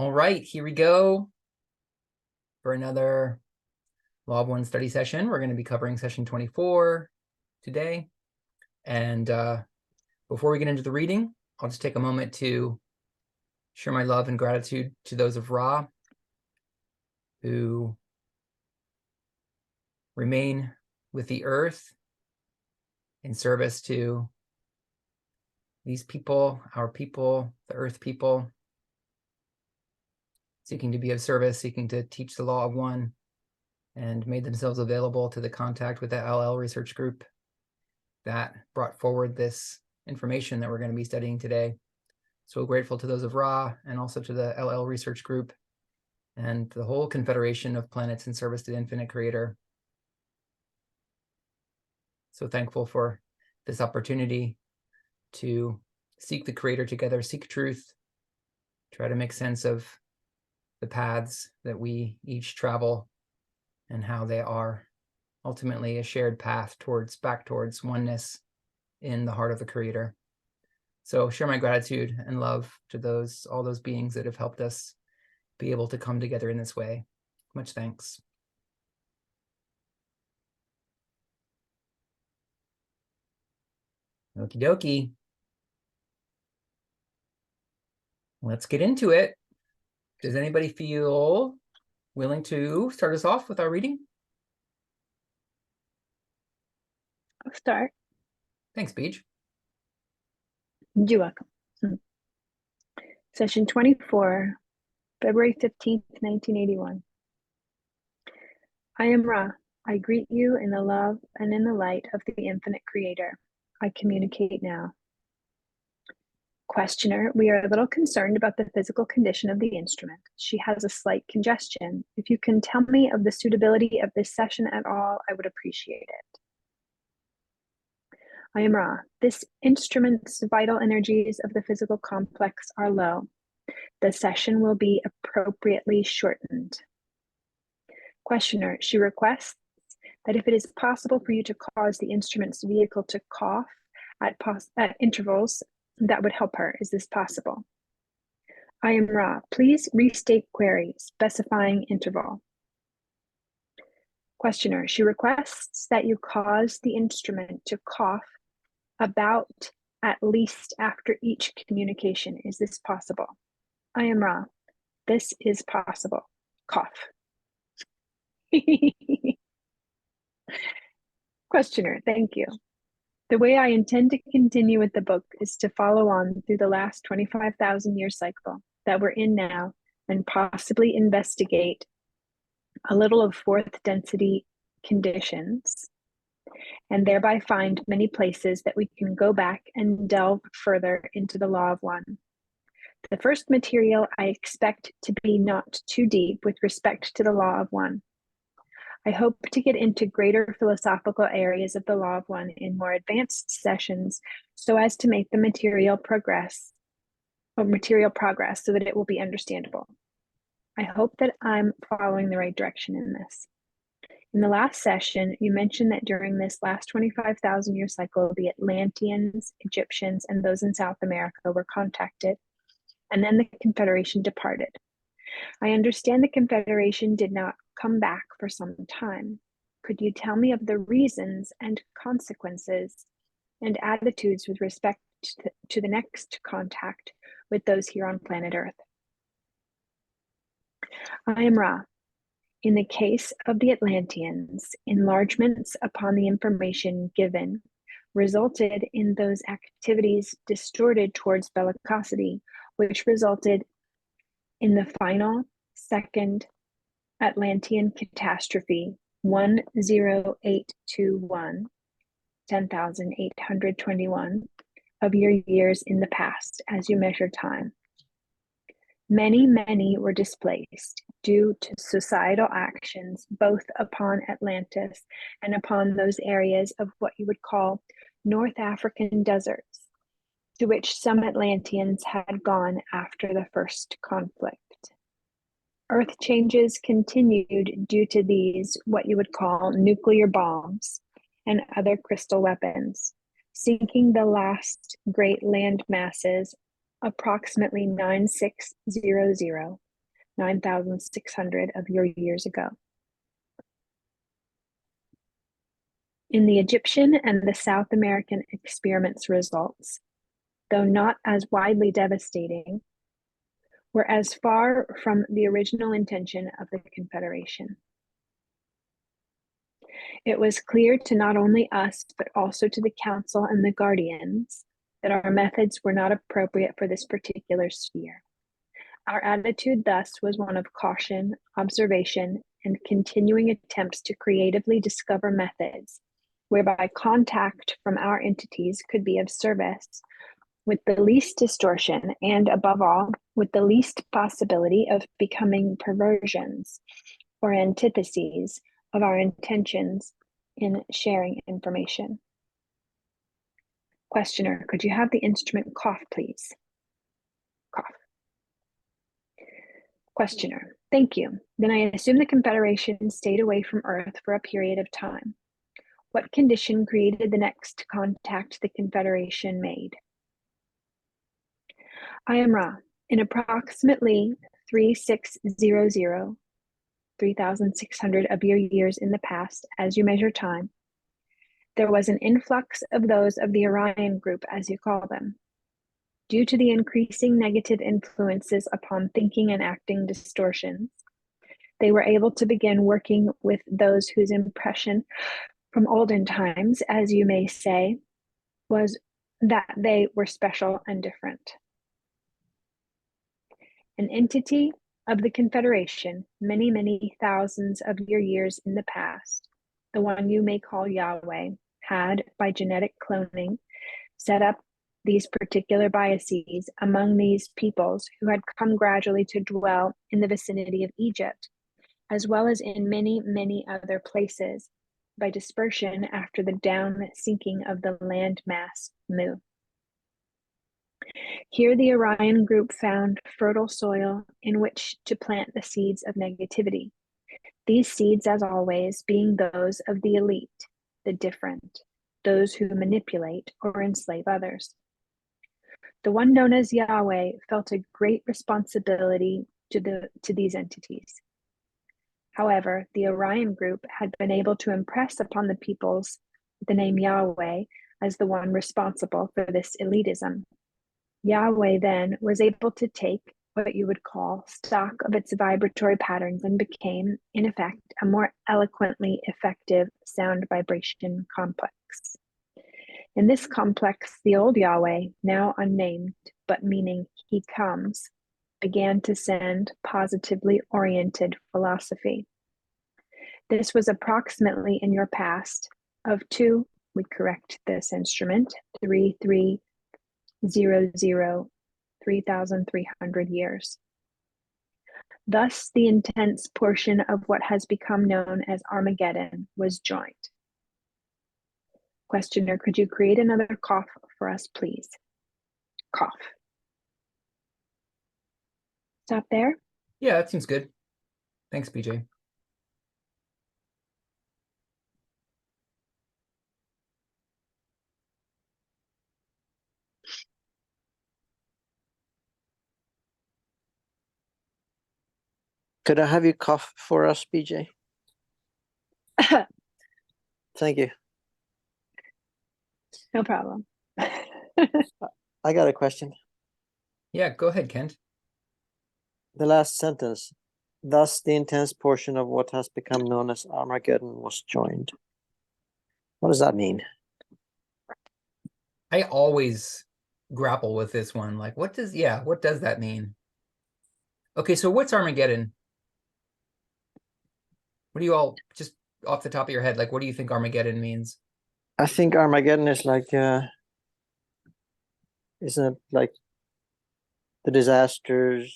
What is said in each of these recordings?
All right, here we go for another Law of One study session. We're going to be covering session 24 today. And before we get into the reading, I'll just take a moment to share my love and gratitude to those of Ra who remain with the earth in service to these people, our people, the earth people, seeking to be of service, seeking to teach the Law of One, and made themselves available to the contact with the LL research group that brought forward this information that we're going to be studying today. So grateful to those of Ra and also to the LL research group and the whole Confederation of planets in service to the infinite creator. So thankful for this opportunity to seek the creator together, seek truth, try to make sense of the paths that we each travel and how they are ultimately a shared path back towards oneness in the heart of the creator. So share my gratitude and love to all those beings that have helped us be able to come together in this way. Much thanks. Okie dokie. Let's get into it. Does anybody feel willing to start us off with our reading? I'll start. Thanks, Beach. You're welcome. Session 24, February 15th, 1981. I am Ra. I greet you in the love and in the light of the infinite creator. I communicate now. Questioner, we are a little concerned about the physical condition of the instrument. She has a slight congestion. If you can tell me of the suitability of this session at all, I would appreciate it. I am Ra. This instrument's vital energies of the physical complex are low. The session will be appropriately shortened. Questioner, she requests that if it is possible for you to cause the instrument's vehicle to cough at intervals, that would help her. Is this possible? I am Ra. Please restate query, specifying interval. Questioner, she requests that you cause the instrument to cough about at least after each communication. Is this possible? I am Ra. This is possible. Cough. Questioner, thank you. The way I intend to continue with the book is to follow on through the last 25,000 year cycle that we're in now and possibly investigate a little of fourth density conditions and thereby find many places that we can go back and delve further into the Law of One. The first material I expect to be not too deep with respect to the Law of One. I hope to get into greater philosophical areas of the Law of One in more advanced sessions so as to make the material progress so that it will be understandable. I hope that I'm following the right direction in this. In the last session, you mentioned that during this last 25,000 year cycle, the Atlanteans, Egyptians, and those in South America were contacted, and then the Confederation departed. I understand the Confederation did not come back for some time. Could you tell me of the reasons and consequences and attitudes with respect to the next contact with those here on planet Earth? I am Ra. In the case of the Atlanteans, enlargements upon the information given resulted in those activities distorted towards bellicosity, which resulted in the final second Atlantean catastrophe 10821, 10,821 of your years in the past as you measure time. Many were displaced due to societal actions both upon Atlantis and upon those areas of what you would call North African deserts, to which some Atlanteans had gone after the first conflict. Earth changes continued due to these, what you would call nuclear bombs and other crystal weapons, sinking the last great land masses approximately 9600 9,600 of your years ago. In the Egyptian and the South American experiments results, though not as widely devastating, were as far from the original intention of the Confederation. It was clear to not only us, but also to the Council and the Guardians, that our methods were not appropriate for this particular sphere. Our attitude thus was one of caution, observation, and continuing attempts to creatively discover methods whereby contact from our entities could be of service with the least distortion and, above all, with the least possibility of becoming perversions or antitheses of our intentions in sharing information. Questioner, could you have the instrument cough, please? Cough. Questioner, thank you. Then I assume the Confederation stayed away from Earth for a period of time. What condition created the next contact the Confederation made? I am Ra. In approximately 3600, 3,600 of your years in the past, as you measure time, there was an influx of those of the Orion group, as you call them. Due to the increasing negative influences upon thinking and acting distortions, they were able to begin working with those whose impression from olden times, as you may say, was that they were special and different. An entity of the Confederation, many, many thousands of your years in the past, the one you may call Yahweh, had, by genetic cloning, set up these particular biases among these peoples who had come gradually to dwell in the vicinity of Egypt, as well as in many, many other places, by dispersion after the down sinking of the land mass Mu. Here the Orion group found fertile soil in which to plant the seeds of negativity. These seeds, as always, being those of the elite, the different, those who manipulate or enslave others. The one known as Yahweh felt a great responsibility to these entities. However, the Orion group had been able to impress upon the peoples the name Yahweh as the one responsible for this elitism. Yahweh then was able to take what you would call stock of its vibratory patterns and became, in effect, a more eloquently effective sound vibration complex. In this complex, the old Yahweh, now unnamed, but meaning he comes, began to send positively oriented philosophy. This was approximately in your past of we correct this instrument, 3,300 years. Thus, the intense portion of what has become known as Armageddon was joined. Questioner, could you create another cough for us, please? Cough. Stop there? Yeah, that seems good. Thanks, BJ. Could I have you cough for us, BJ? Thank you. No problem. I got a question. Yeah, go ahead, Kent. The last sentence. Thus, the intense portion of what has become known as Armageddon was joined. What does that mean? I always grapple with this one. Like, what does that mean? Okay, so what's Armageddon? What do you all, just off the top of your head, like, what do you think Armageddon means? I think Armageddon is like, isn't it like the disasters,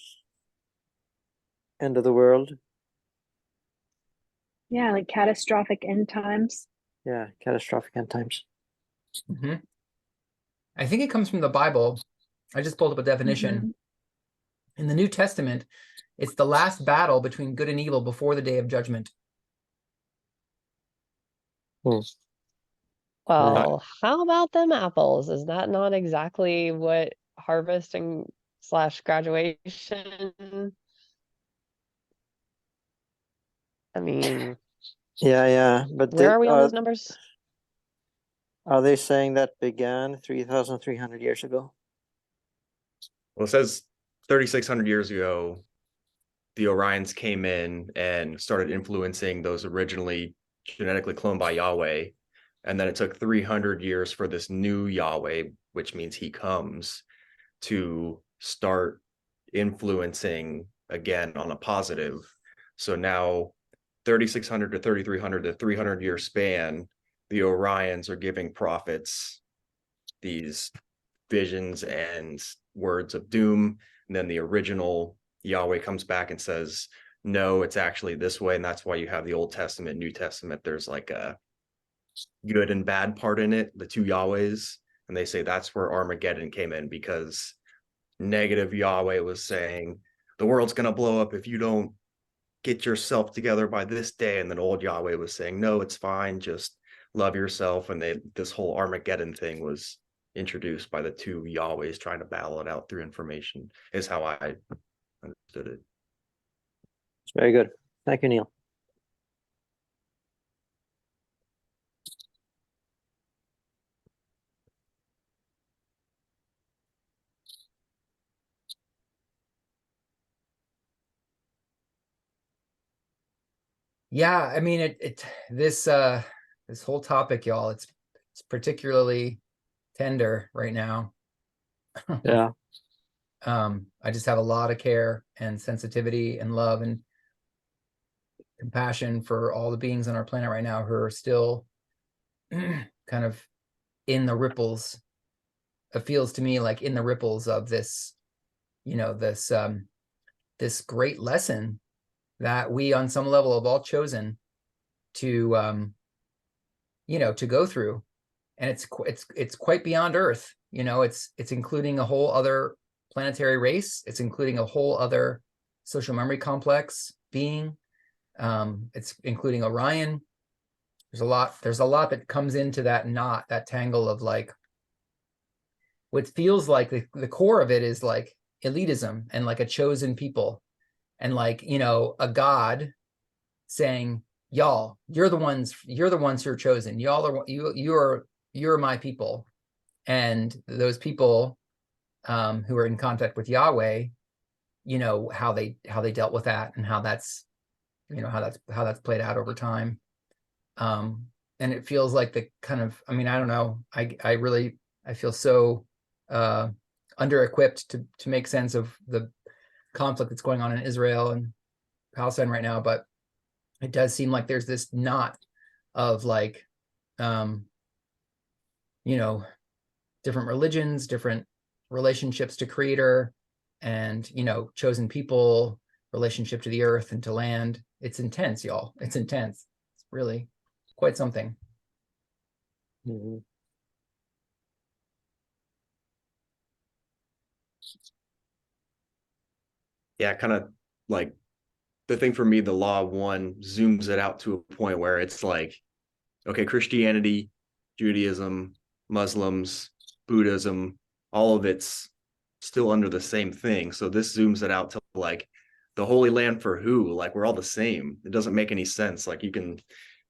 end of the world? Yeah, like catastrophic end times. Yeah, catastrophic end times. Mm-hmm. I think it comes from the Bible. I just pulled up a definition. Mm-hmm. In the New Testament, it's the last battle between good and evil before the day of judgment. Well, how about them apples? Is that not exactly what harvest and / graduation I mean, Yeah. But where are we on those numbers? are they saying that began 3,300 years ago? Well, it says 3,600 years ago, the Orions came in and started influencing those originally genetically cloned by Yahweh. And then it took 300 years for this new Yahweh, which means he comes, to start influencing again on a positive. So now 3,600 to 3,300 to 300-year span, the Orions are giving prophets these visions and words of doom. And then the original Yahweh comes back and says, no, it's actually this way. And that's why you have the Old Testament, New Testament. There's like a good and bad part in it, the two Yahwehs. And they say that's where Armageddon came in, because negative Yahweh was saying, the world's going to blow up if you don't get yourself together by this day. And then old Yahweh was saying, no, it's fine. Just love yourself. And this whole Armageddon thing was introduced by the two Yahwehs trying to battle it out through information, is how I understood it. It's very good. Thank you, Neil. Yeah, I mean this whole topic, y'all, it's particularly tender right now. Yeah. I just have a lot of care and sensitivity and love and compassion for all the beings on our planet right now who are still kind of in the ripples. It feels to me like in the ripples of this, this great lesson that we on some level have all chosen to to go through. And it's quite beyond Earth. It's including a whole other planetary race. It's including a whole other social memory complex being. It's including Orion. There's a lot that comes into that knot, that tangle of like what feels like the core of it is like elitism and like a chosen people and like, a God saying, y'all, you're the ones who are chosen. Y'all are you're my people. And those people who are in contact with Yahweh, how they dealt with that and how that's played out over time. And it feels like the kind of, I don't know, I feel so under-equipped to make sense of the conflict that's going on in Israel and Palestine right now, but it does seem like there's this knot of like different religions, different relationships to creator, and chosen people, relationship to the earth and to land. It's intense, y'all. It's intense. It's really quite something. Mm-hmm. Yeah, kind of like the thing for me, the law of one zooms it out to a point where it's like, okay, Christianity, Judaism, Muslims, Buddhism, all of it's still under the same thing. So this zooms it out to like the Holy Land for who? Like we're all the same. It doesn't make any sense. Like you can,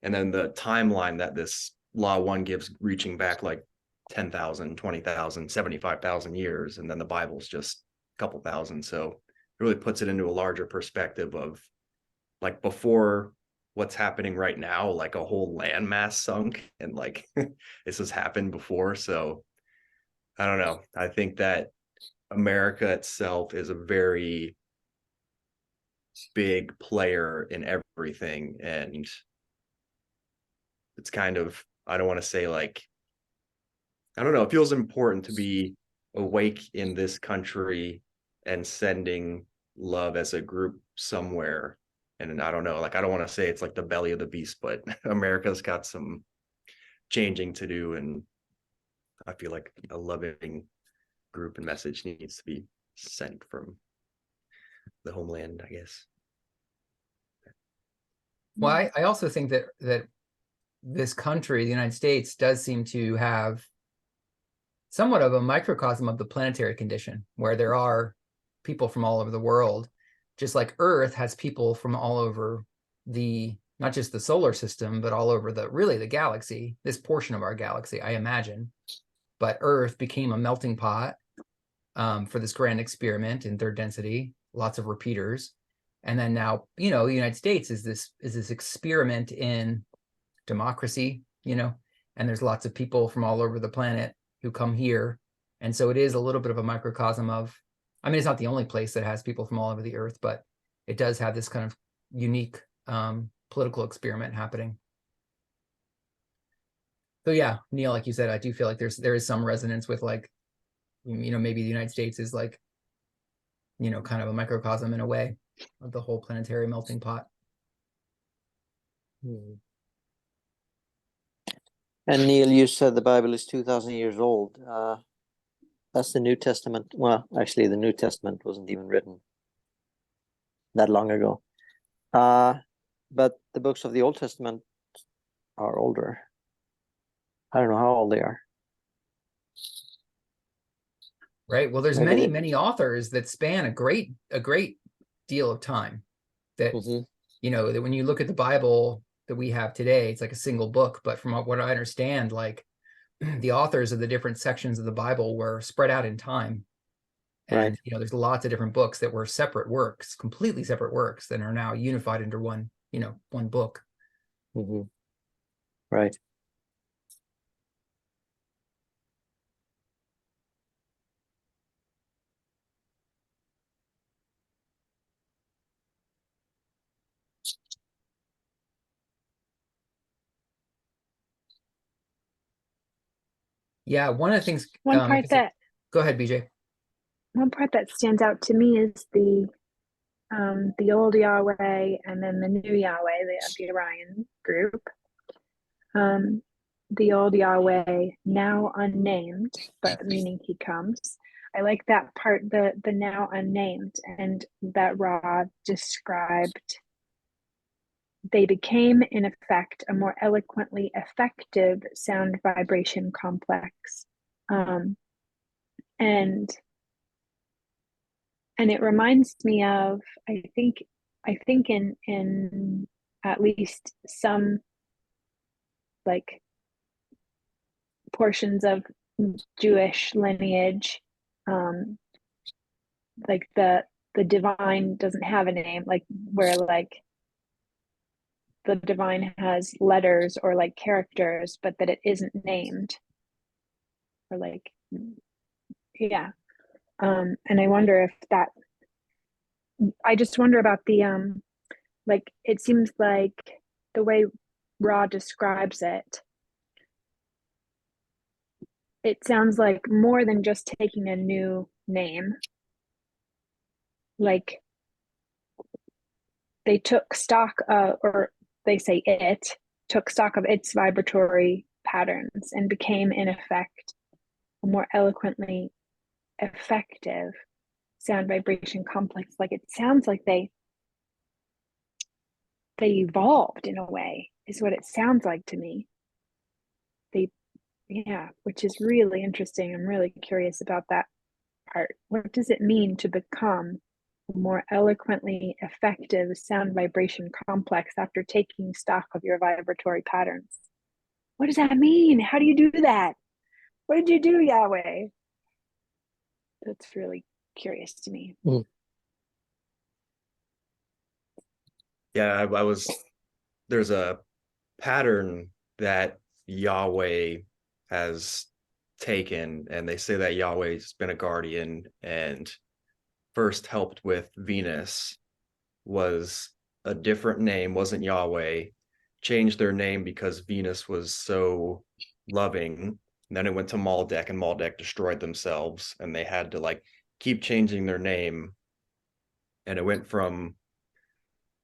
and then the timeline that this law one gives reaching back like 10,000, 20,000, 75,000 years. And then the Bible's just a couple thousand. So it really puts it into a larger perspective of like before what's happening right now, like a whole landmass sunk and like this has happened before. So I don't know. I think that America itself is a very big player in everything. And it's kind of, I don't want to say like, I don't know, it feels important to be awake in this country and sending love as a group somewhere. And I don't know, like, I don't want to say it's like the belly of the beast, but America's got some changing to do. And I feel like a loving group and message needs to be sent from the homeland, I guess. Well, I also think that this country, the United States, does seem to have somewhat of a microcosm of the planetary condition, where there are people from all over the world, just like Earth has people from all over not just the solar system, but all over the galaxy, this portion of our galaxy, I imagine. But Earth became a melting pot for this grand experiment in third density, lots of repeaters. And then now, the United States is this experiment in democracy, and there's lots of people from all over the planet who come here. And so it is a little bit of a microcosm of, it's not the only place that has people from all over the earth, but it does have this kind of unique political experiment happening. So yeah, Neil, like you said, I do feel like there is some resonance with, like, maybe the United States is like, kind of a microcosm in a way of the whole planetary melting pot. And Neil, you said the Bible is 2,000 years old. That's the New Testament. Well, actually, the New Testament wasn't even written that long ago. But the books of the Old Testament are older. I don't know how old they are. Right. Well, there's many authors that span a great deal of time. That that when you look at the Bible that we have today, it's like a single book. But from what I understand, like the authors of the different sections of the Bible were spread out in time. And there's lots of different books that were separate works, completely separate works, that are now unified under one book. Right. Yeah, one of the things. One part that. Go ahead, BJ. One part that stands out to me is the old Yahweh and then the new Yahweh, the Orion group. The old Yahweh, now unnamed, but meaning he comes. I like that part, the now unnamed, and that Ra described. They became, in effect, a more eloquently effective sound vibration complex. And it reminds me of, I think in at least some like portions of Jewish lineage, like the divine doesn't have a name, like where like the divine has letters or like characters, but that it isn't named, or like, yeah. And I wonder if that, I just wonder about the like, it seems like the way Ra describes it, it sounds like more than just taking a new name. Like they took stock of, or they say it took stock of its vibratory patterns and became, in effect, a more eloquently effective sound vibration complex. Like it sounds like they evolved in a way, is what it sounds like to me. Yeah, which is really interesting. I'm really curious about that part. What does it mean to become a more eloquently effective sound vibration complex after taking stock of your vibratory patterns? What does that mean? How do you do that? What did you do, Yahweh? That's really curious to me. Yeah, there's a pattern that Yahweh has taken, and they say that Yahweh's been a guardian and first helped with Venus, was a different name, wasn't Yahweh, changed their name because Venus was so loving. And then it went to Maldek, and Maldek destroyed themselves, and they had to like keep changing their name. And it went from,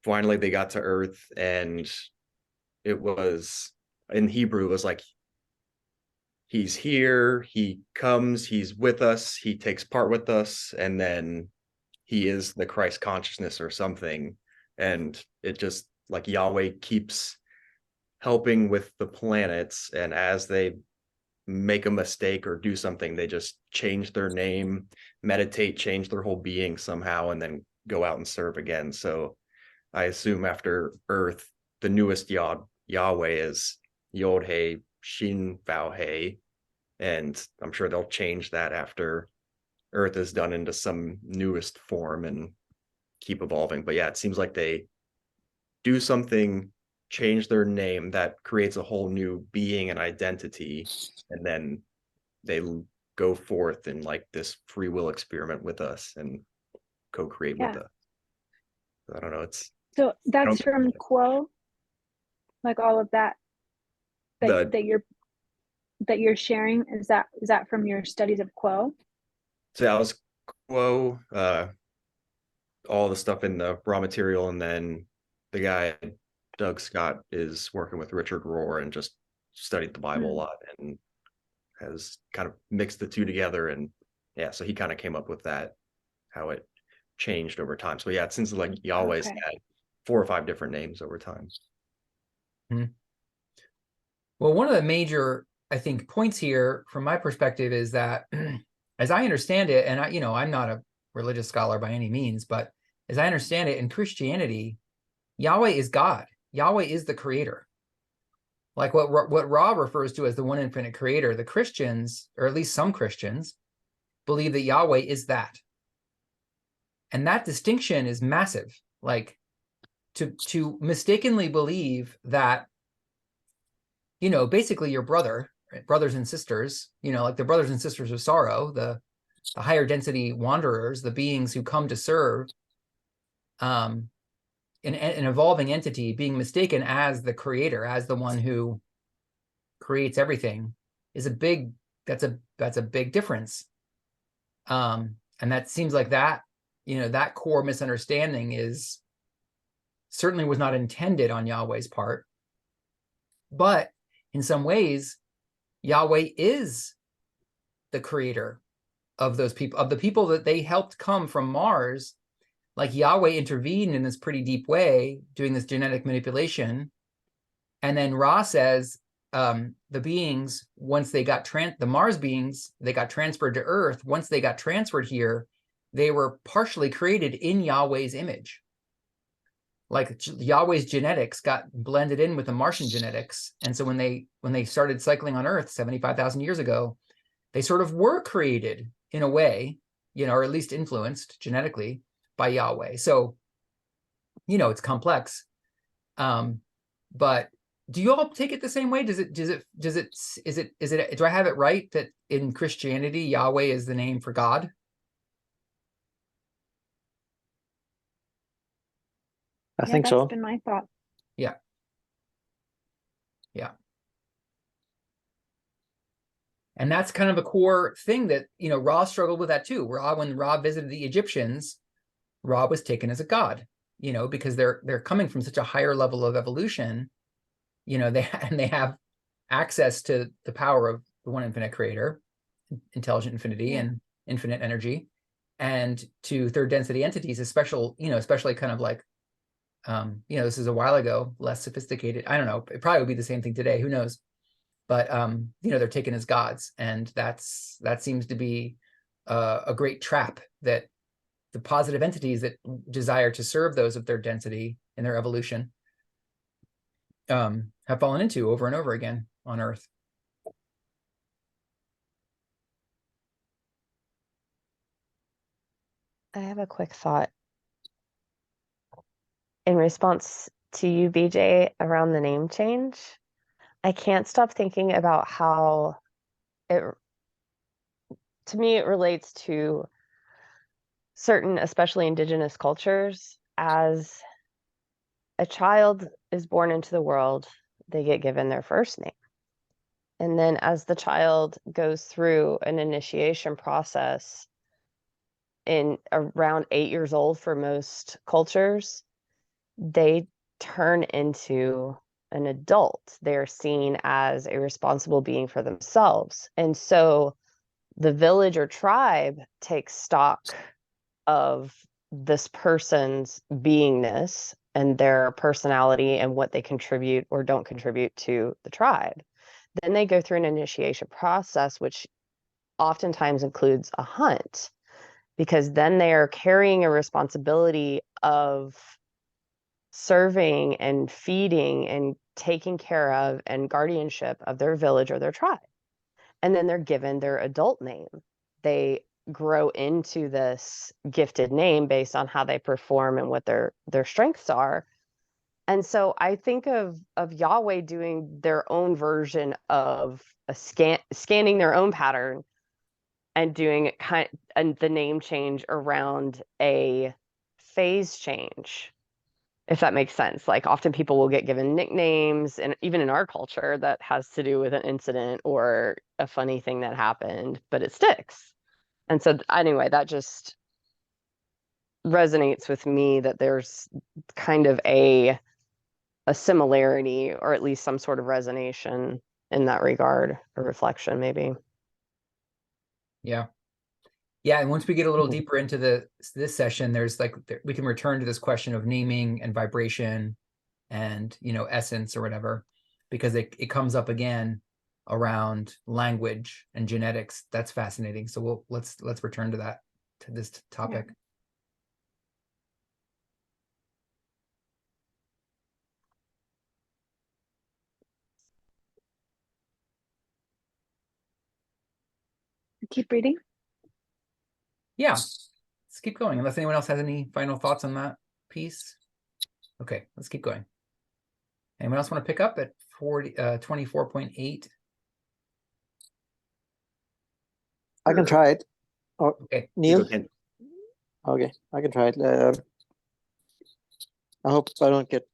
finally they got to Earth, and it was, in Hebrew, it was like, he's here, he comes, he's with us, he takes part with us, and then he is the Christ consciousness or something. And it just, like, Yahweh keeps helping with the planets, and as they make a mistake or do something, they just change their name, meditate, change their whole being somehow, and then go out and serve again. So I assume after Earth, the newest Yahweh is Yod He Shin Vau He, and I'm sure they'll change that after Earth is done into some newest form and keep evolving. But yeah, it seems like they do something, change their name that creates a whole new being and identity, and then they go forth in like this free will experiment with us and co-create with us. I don't know. So that's from Quo, like all of that that you're sharing. Is that from your studies of Quo? So that was Quo, all the stuff in the raw material, and then the guy Doug Scott is working with Richard Rohr and just studied the Bible a lot and has kind of mixed the two together. And yeah, so he kind of came up with that, how it changed over time. So yeah, it seems like Yahweh's had 4 or 5 different names over time. Well, one of the major, I think, points here from my perspective is that, as I understand it, and I'm not a religious scholar by any means, but as I understand it, in Christianity, Yahweh is God. Yahweh is the creator. Like what Ra refers to as the one infinite creator, the Christians, or at least some Christians, believe that Yahweh is that. And that distinction is massive. Like to mistakenly believe that, basically your brothers and sisters, like the brothers and sisters of sorrow, the higher density wanderers, the beings who come to serve an evolving entity, being mistaken as the creator, as the one who creates everything, is that's a big difference. And that seems like that core misunderstanding certainly was not intended on Yahweh's part. But in some ways, Yahweh is the creator of those people, of the people that they helped come from Mars. Like Yahweh intervened in this pretty deep way, doing this genetic manipulation. And then Ra says the beings, once they got the Mars beings, they got transferred to Earth. Once they got transferred here, they were partially created in Yahweh's image. Like Yahweh's genetics got blended in with the Martian genetics. And so when they started cycling on Earth 75,000 years ago, they sort of were created in a way, or at least influenced genetically by Yahweh. So, it's complex. But do you all take it the same way? Do I have it right that in Christianity, Yahweh is the name for God? I think so. That's been my thought. Yeah. And that's kind of a core thing that, Ra struggled with that too. When Ra visited the Egyptians, Ra was taken as a god, because they're coming from such a higher level of evolution, they have access to the power of the one infinite creator, intelligent infinity and infinite energy, and to third density entities, especially kind of like, this is a while ago, less sophisticated. I don't know. It probably would be the same thing today. Who knows? But, they're taken as gods. And that seems to be a great trap that the positive entities that desire to serve those of third density in their evolution have fallen into over and over again on Earth. I have a quick thought in response to you, BJ, around the name change. I can't stop thinking about how to me, it relates to certain, especially indigenous cultures. As a child is born into the world, they get given their first name. And then as the child goes through an initiation process in around 8 years old for most cultures, they turn into an adult. They're seen as a responsible being for themselves. And so the village or tribe takes stock of this person's beingness and their personality and what they contribute or don't contribute to the tribe. Then they go through an initiation process, which oftentimes includes a hunt, because then they are carrying a responsibility of serving and feeding and taking care of and guardianship of their village or their tribe. And then they're given their adult name. They grow into this gifted name based on how they perform and what their strengths are. And so I think of Yahweh doing their own version of a scanning their own pattern and doing and the name change around a phase change, if that makes sense. Like often people will get given nicknames, and even in our culture that has to do with an incident or a funny thing that happened, but it sticks. And so anyway, that just resonates with me, that there's kind of a similarity, or at least some sort of resonation in that regard, or reflection maybe. Yeah. Yeah, and once we get a little deeper into this session, there's like we can return to this question of naming and vibration and, you know, essence or whatever, because it comes up again around language and genetics. That's fascinating. So let's return to that, to this topic. Yeah. Keep reading. Yeah, let's keep going, unless anyone else has any final thoughts on that piece. Okay, let's keep going. Anyone else want to pick up at 24.8? I can try it. Or Okay. Neil? Okay, I can try it. I hope I don't get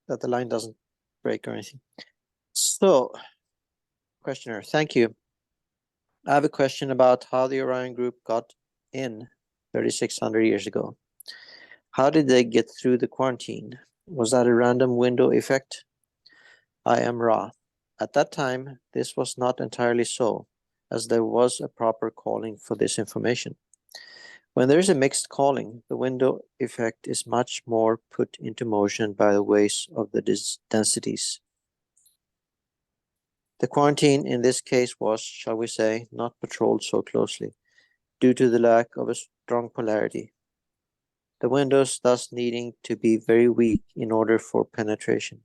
that the line doesn't break or anything. So, questioner, thank you. I have a question about how the Orion group got in 3,600 years ago. How did they get through the quarantine? Was that a random window effect? I am Ra. At that time, this was not entirely so, as there was a proper calling for this information. When there is a mixed calling, the window effect is much more put into motion by the ways of the densities. The quarantine in this case was, shall we say, not patrolled so closely, due to the lack of a strong polarity. The windows thus needing to be very weak in order for penetration.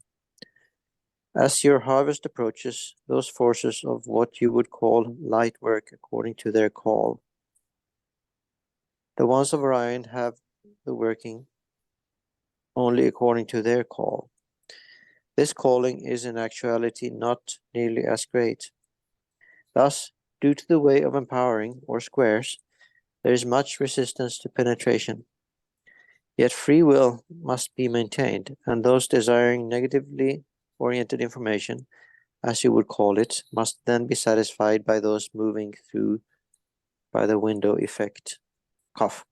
As your harvest approaches, those forces of what you would call light work according to their call. The ones of Orion have the working only according to their call. This calling is in actuality not nearly as great. Thus, due to the way of empowering, or squares, there is much resistance to penetration. Yet free will must be maintained, and those desiring negatively oriented information, as you would call it, must then be satisfied by those moving through by the window effect. Cough.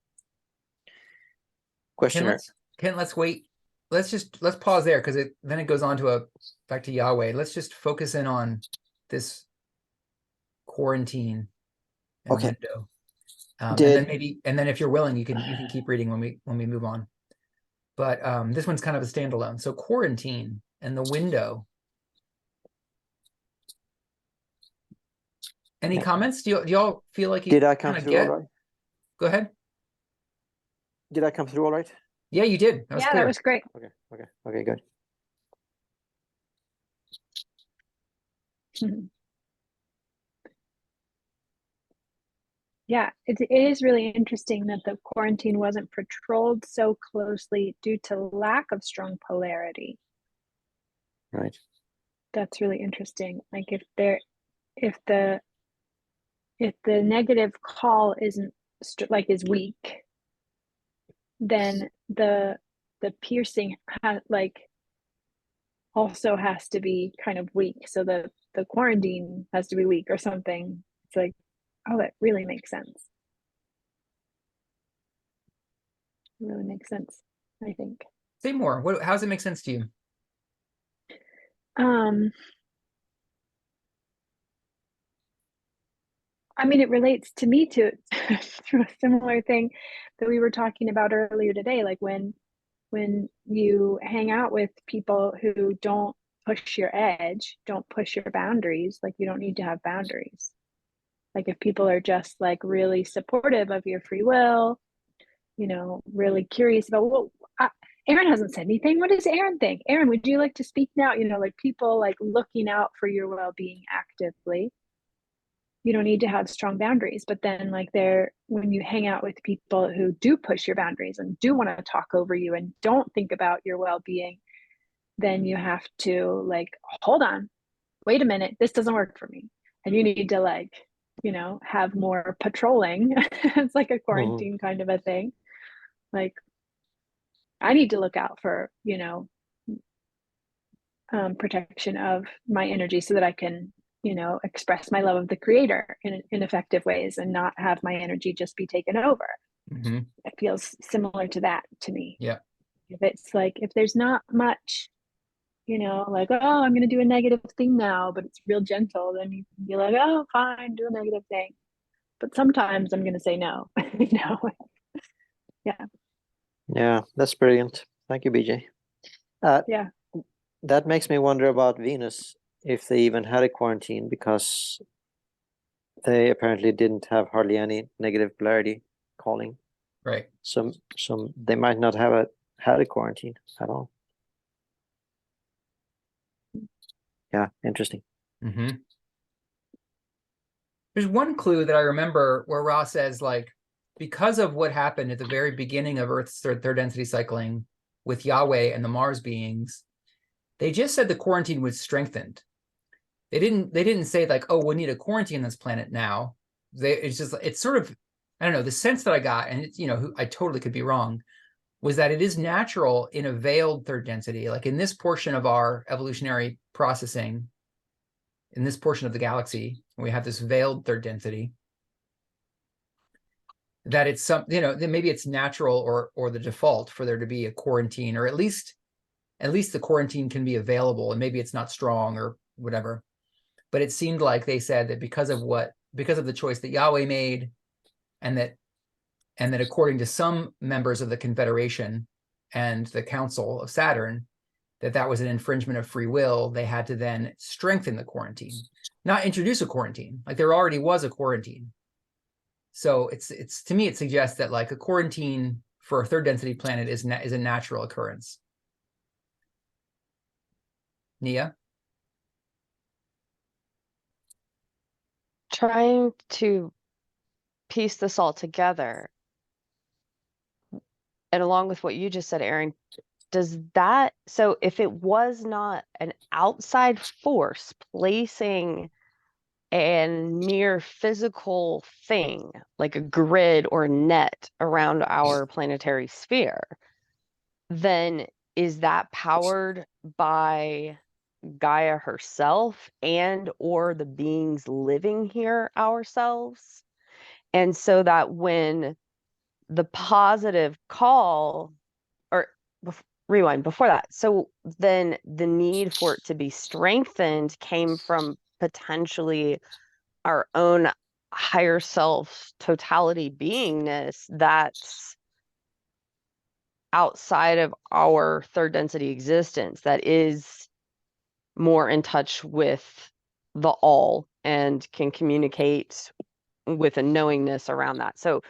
Questioner. Ken, let's wait. Let's pause there, because then it goes on to back to Yahweh. Let's just focus in on this quarantine and window. And then if you're willing, you can keep reading when we move on. But this one's kind of a standalone. So quarantine and the window. Any comments? Do y'all feel like you did I come through all right? Go ahead. Did I come through all right? Yeah, you did. That was clear. That was great. Okay, good. Yeah, it is really interesting that the quarantine wasn't patrolled so closely due to lack of strong polarity. Right. That's really interesting. Like if the negative call isn't is weak, then the piercing also has to be kind of weak. So the quarantine has to be weak or something. It's like, oh, that really makes sense. It really makes sense, I think. Say more. How does it make sense to you? I mean, it relates to me to a similar thing that we were talking about earlier today. Like when you hang out with people who don't push your edge, don't push your boundaries, like you don't need to have boundaries. Like if people are just like really supportive of your free will, you know, really curious about, well, Aaron hasn't said anything. What does Aaron think? Aaron, would you like to speak now? You know, like people like looking out for your well-being actively. You don't need to have strong boundaries, but then like when you hang out with people who do push your boundaries and do want to talk over you and don't think about your well-being, then you have to like, hold on, wait a minute, this doesn't work for me. And you need to like, you know, have more patrolling. It's like a quarantine kind of a thing. Like, I need to look out for, you know, protection of my energy so that I can, you know, express my love of the creator in effective ways and not have my energy just be taken over. Mm-hmm. It feels similar to that to me. Yeah. If it's like, if there's not much, you know, like, oh, I'm going to do a negative thing now, but it's real gentle, then you can be like, oh, fine, do a negative thing. But sometimes I'm going to say no, you know? Yeah. Yeah, that's brilliant. Thank you, BJ. Yeah. That makes me wonder about Venus, if they even had a quarantine, because they apparently didn't have hardly any negative polarity calling. Right. So they might not have had a quarantine at all. Yeah, interesting. Mm-hmm. There's one clue that I remember where Ra says, like, because of what happened at the very beginning of Earth's third density cycling with Yahweh and the Mars beings, they just said the quarantine was strengthened. They didn't say like, oh, we need a quarantine on this planet now. It's sort of, I don't know, the sense that I got, and it's, you know, I totally could be wrong, was that it is natural in a veiled third density, like in this portion of our evolutionary processing, in this portion of the galaxy, we have this veiled third density, that it's some, you know, that maybe it's natural or the default for there to be a quarantine, or at least the quarantine can be available, and maybe it's not strong or whatever. But it seemed like they said that because of the choice that Yahweh made, and that according to some members of the Confederation and the Council of Saturn, that was an infringement of free will, they had to then strengthen the quarantine, not introduce a quarantine. Like there already was a quarantine. So it's to me, it suggests that like a quarantine for a third density planet is a natural occurrence. Nia? Trying to piece this all together, and along with what you just said, Aaron, so if it was not an outside force placing a near physical thing like a grid or net around our planetary sphere, then is that powered by Gaia herself and or the beings living here ourselves? And so that when the positive call, or rewind before that, so then the need for it to be strengthened came from potentially our own higher self totality beingness that's outside of our third density existence, that is more in touch with the all and can communicate with a knowingness around that. So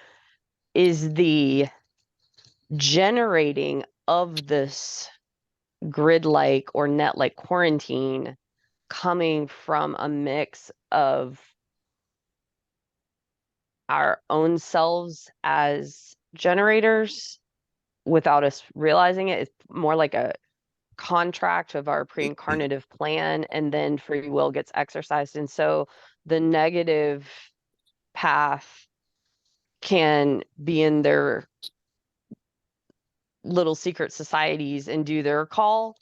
is the generating of this grid-like or net-like quarantine coming from a mix of our own selves as generators without us realizing it? It's more like a contract of our pre-incarnative plan, and then free will gets exercised. And so the negative path can be in their little secret societies and do their call,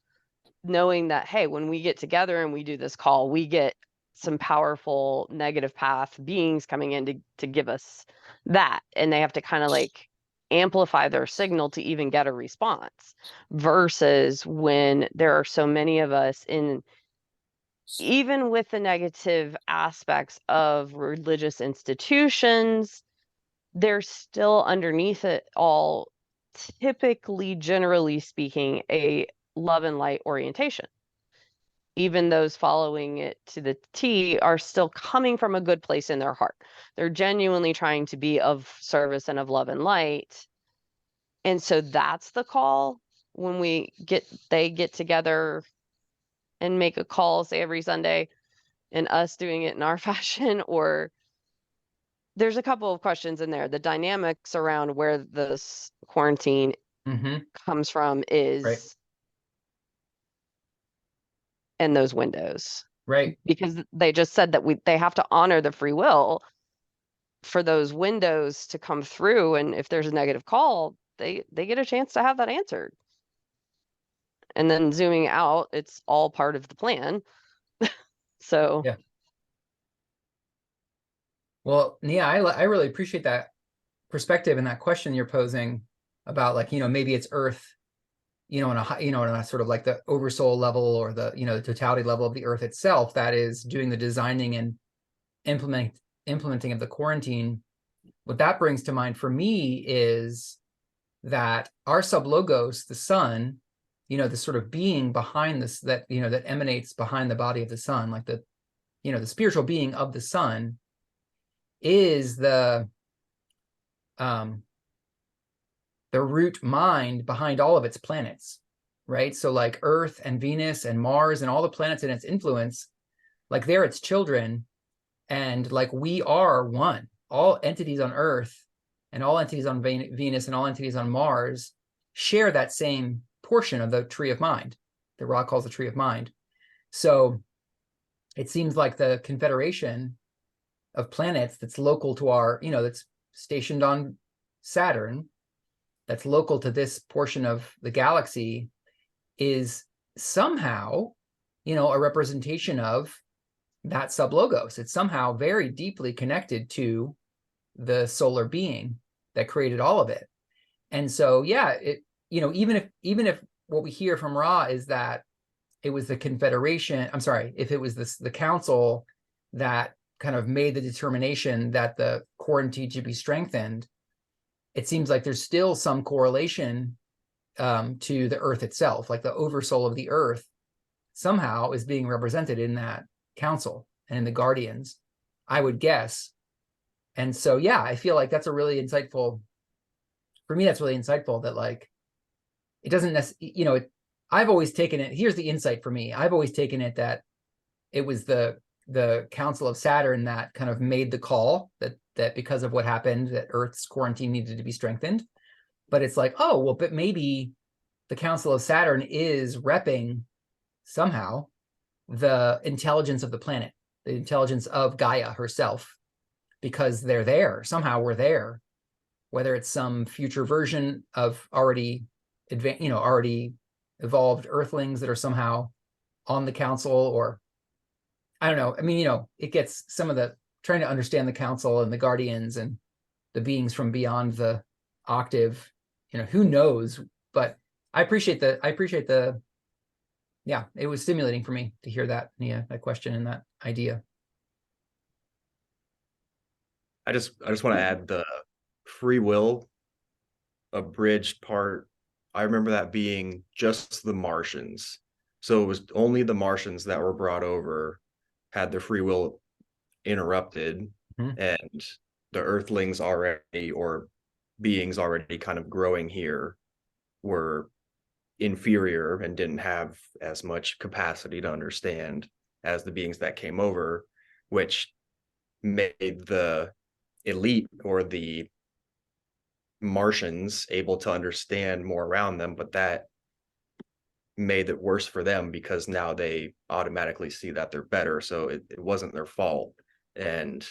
knowing that, hey, when we get together and we do this call, we get some powerful negative path beings coming in to give us that. And they have to kind of like amplify their signal to even get a response, versus when there are so many of us in, even with the negative aspects of religious institutions, there's still underneath it all, typically, generally speaking, a love and light orientation. Even those following it to the T are still coming from a good place in their heart. They're genuinely trying to be of service and of love and light. And so that's the call. when they get together and make a call, say every Sunday, and us doing it in our fashion? Or there's a couple of questions in there. The dynamics around where this quarantine comes from is Right. in those windows. Right. Because they just said that they have to honor the free will for those windows to come through. And if there's a negative call, they get a chance to have that answered. And then zooming out, it's all part of the plan. So yeah. Well, Nia, I really appreciate that perspective and that question you're posing about, like, maybe it's Earth, on a in a sort of like the oversoul level, or the the totality level of the Earth itself, that is doing the designing and implementing of the quarantine. What that brings to mind for me is that our sublogos, the sun, the sort of being behind this, that that emanates behind the body of the sun, like the the spiritual being of the sun, is the root mind behind all of its planets, right? So like Earth and Venus and Mars and all the planets in its influence, like they're its children, and like we are one. All entities on Earth and all entities on Venus and all entities on Mars share that same portion of the tree of mind that Ra calls the tree of mind. So it seems like the confederation of planets that's local to our, that's stationed on Saturn, that's local to this portion of the galaxy, is somehow, a representation of that sublogos. It's somehow very deeply connected to the solar being that created all of it. And so, yeah, it, even if what we hear from Ra is that it was the Confederation, I'm sorry, if it was the council that kind of made the determination that the quarantine should be strengthened, it seems like there's still some correlation to the Earth itself, like the oversoul of the Earth somehow is being represented in that council and in the guardians, I would guess. And so, yeah, I feel like that's a really insightful, for me, that's really insightful, that like, it doesn't necessarily, I've always taken it, here's the insight for me. I've always taken it that it was the Council of Saturn that kind of made the call that because of what happened, that Earth's quarantine needed to be strengthened. But it's like, oh, well, but maybe the Council of Saturn is repping somehow the intelligence of the planet, the intelligence of Gaia herself, because they're there. Somehow we're there, whether it's some future version of already evolved Earthlings that are somehow on the council, or I don't know. I mean, it gets some of the trying to understand the council and the guardians and the beings from beyond the octave, who knows? But I appreciate the yeah, it was stimulating for me to hear that, Nia, that question and that idea. I just want to add the free will abridged part. I remember that being just the Martians. So it was only the Martians that were brought over had their free will interrupted, and the Earthlings already, or beings already kind of growing here, were inferior and didn't have as much capacity to understand as the beings that came over, which made the elite or the Martians able to understand more around them, but that made it worse for them because now they automatically see that they're better. So it wasn't their fault. And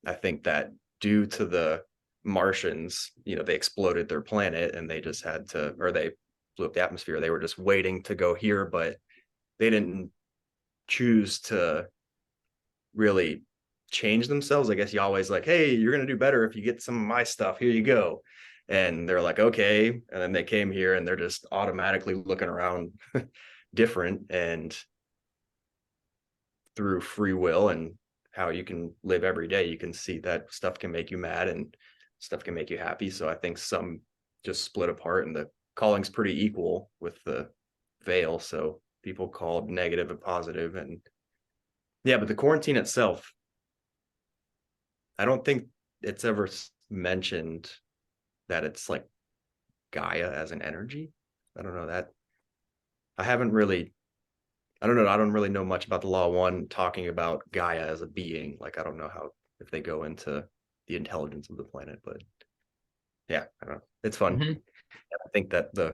I think that due to the Martians, they exploded their planet and they just had to, or they blew up the atmosphere. They were just waiting to go here, but they didn't choose to really change themselves. I guess Yahweh's like, hey, you're going to do better if you get some of my stuff. Here you go. And they're like, okay. And then they came here and they're just automatically looking around different, and through free will and how you can live every day, you can see that stuff can make you mad and stuff can make you happy. So I think some just split apart, and the calling's pretty equal with the veil. So people called negative and positive. And yeah, but the quarantine itself, I don't think it's ever mentioned that it's like Gaia as an energy. I don't know that. I haven't really, I don't know. I don't really know much about the Law 1 talking about Gaia as a being. Like, I don't know how, if they go into the intelligence of the planet, but yeah, I don't know. It's fun. Mm-hmm. I think that the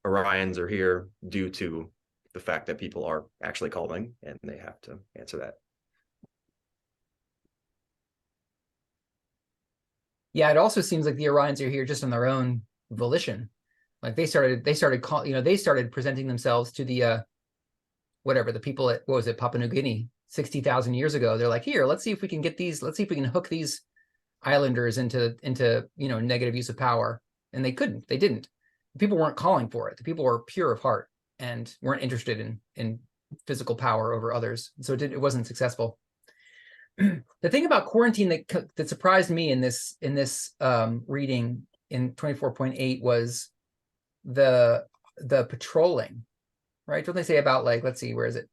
Orions are here due to the fact that people are actually calling and they have to answer that. Yeah, it also seems like the Orions are here just on their own volition. Like they started presenting themselves to the whatever, the people at, what was it, Papua New Guinea 60,000 years ago. They're like, here, let's see if we can get these, let's see if we can hook these islanders into negative use of power. And they couldn't, they didn't. People weren't calling for it. The people were pure of heart and weren't interested in physical power over others. So it wasn't successful. The thing about quarantine that surprised me in this reading in 24.8 was the patrolling, right? Don't they say about, like, let's see, where is it?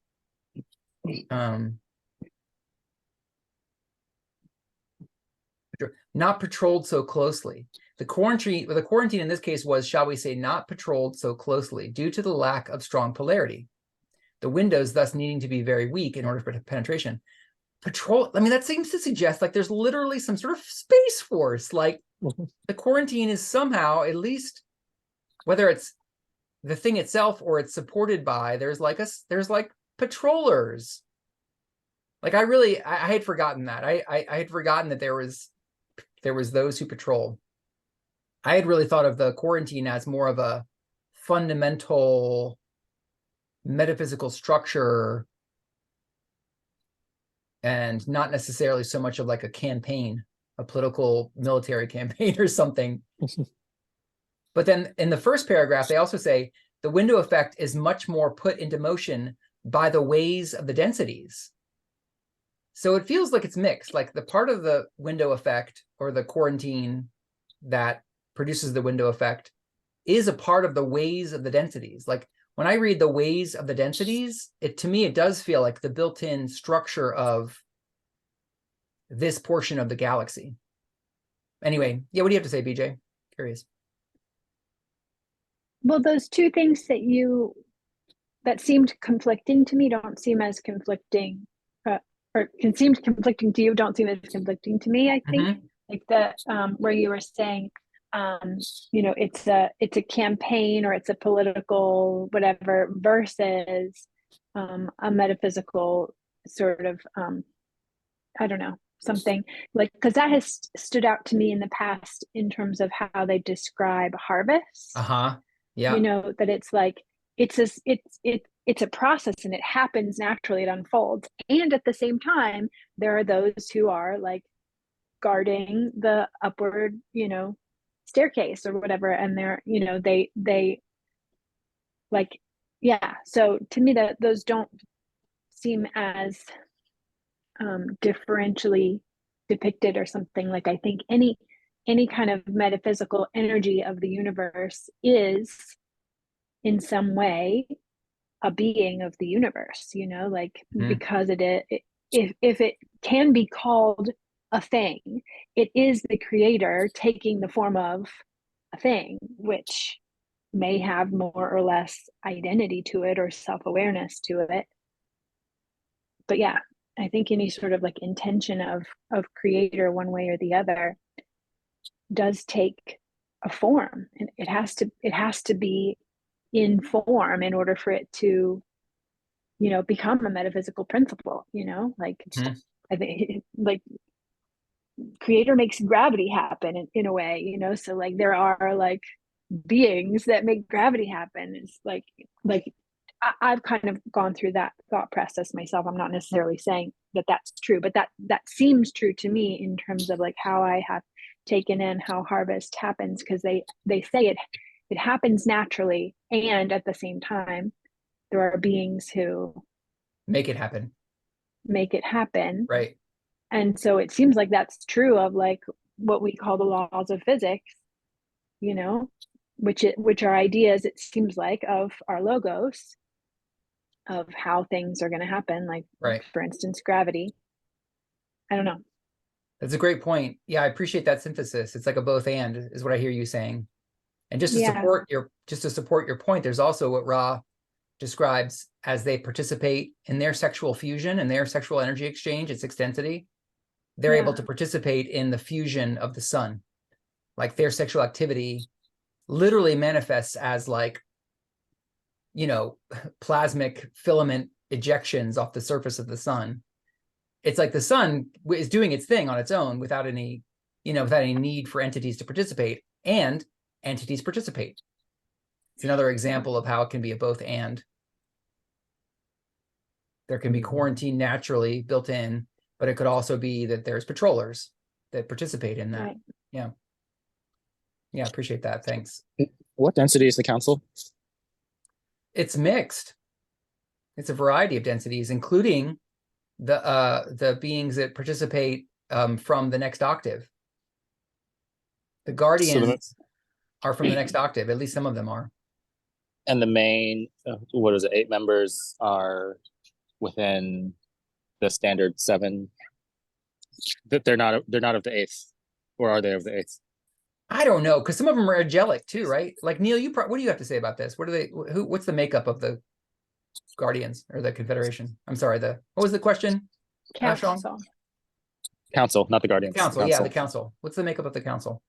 Not patrolled so closely. The quarantine in this case was, shall we say, not patrolled so closely due to the lack of strong polarity. The windows thus needing to be very weak in order for penetration. Patrol, I mean, that seems to suggest like there's literally some sort of space force. Like the quarantine is somehow, at least, whether it's the thing itself or it's supported by, there's like patrollers. Like I had forgotten that. I had forgotten that there was those who patrol. I had really thought of the quarantine as more of a fundamental metaphysical structure and not necessarily so much of like a campaign, a political military campaign or something. But then in the first paragraph, they also say the window effect is much more put into motion by the ways of the densities. So it feels like it's mixed, like the part of the window effect or the quarantine that produces the window effect is a part of the ways of the densities. Like when I read the ways of the densities, to me, it does feel like the built-in structure of this portion of the galaxy. Anyway, yeah, what do you have to say, BJ? Curious. Well, those two things that seemed conflicting to me don't seem as conflicting, or seemed conflicting to you, don't seem as conflicting to me, I think. Like that, where you were saying, it's a campaign or it's a political whatever versus a metaphysical sort of, I don't know, something like, because that has stood out to me in the past in terms of how they describe harvest. Yeah. That it's like it's a process and it happens naturally, it unfolds, and at the same time there are those who are like guarding the upward staircase or whatever, and they're they like, yeah. So to me, that those don't seem as differentially depicted or something. Like I think any kind of metaphysical energy of the universe is in some way a being of the universe, because if it can be called a thing, it is the creator taking the form of a thing, which may have more or less identity to it or self-awareness to it. But yeah, I think any sort of like intention of creator one way or the other does take a form, and it has to be in form in order for it to become a metaphysical principle. I think like creator makes gravity happen in a way, so like there are like beings that make gravity happen. It's like I've kind of gone through that thought process myself. I'm not necessarily saying that that's true, but that seems true to me in terms of like how I have taken in how harvest happens, because they say it happens naturally, and at the same time there are beings who make it happen. Right. And so it seems like that's true of like what we call the laws of physics, which are ideas, it seems like, of our logos, of how things are going to happen, like, right, for instance, gravity. I don't know. That's a great point. Yeah, I appreciate that synthesis. It's like a both and is what I hear you saying. And just to support your just to support your point, there's also what Ra describes as they participate in their sexual fusion and their sexual energy exchange, its extensity. They're able to participate in the fusion of the sun. Like their sexual activity literally manifests as like, you know, plasmic filament ejections off the surface of the sun. It's like the sun is doing its thing on its own without any, without any need for entities to participate, and entities participate. It's another example of how it can be a both and. There can be quarantine naturally built in, but it could also be that there's patrollers that participate in that. Right. Yeah. Yeah, appreciate that. Thanks. What density is the council? It's mixed. It's a variety of densities, including the beings that participate from the next octave. The guardians are from the next octave. At least some of them are. And the main, what is it? 8 members are within the standard 7. That they're not of the 8th, or are they of the 8th? I don't know, because some of them are angelic too, right? Like Neil, what do you have to say about this? What are they? What's the makeup of the Guardians or the Confederation? I'm sorry. What was the question? Council. Council, not the Guardians. Council. Yeah, the council. What's the makeup of the council?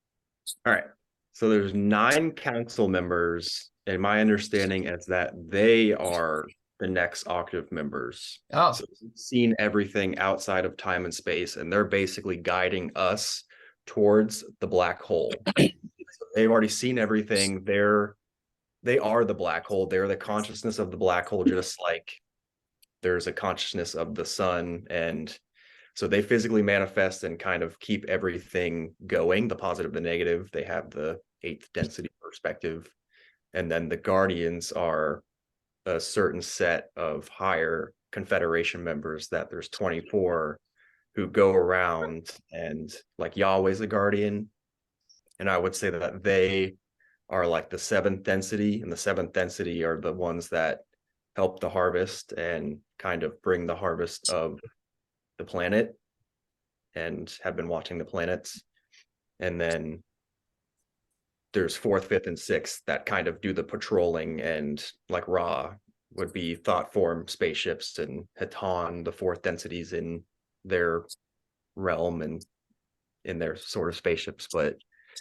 All right. So there's 9 council members, and my understanding is that they are the next octave members. Oh, So they've seen everything outside of time and space, and they're basically guiding us towards the black hole. They've already seen everything. They are the black hole. They're the consciousness of the black hole, just like there's a consciousness of the sun. And so they physically manifest and kind of keep everything going, the positive, the negative. They have the 8th density perspective. And then the guardians are a certain set of higher Confederation members, that there's 24 who go around, and like Yahweh's a guardian. And I would say that they are like the 7th density, and the 7th density are the ones that help the harvest and kind of bring the harvest of the planet and have been watching the planets. And then there's 4th, 5th, and 6th that kind of do the patrolling, and like Ra would be thought form spaceships, and Hatan, the 4th densities in their realm and in their sort of spaceships. But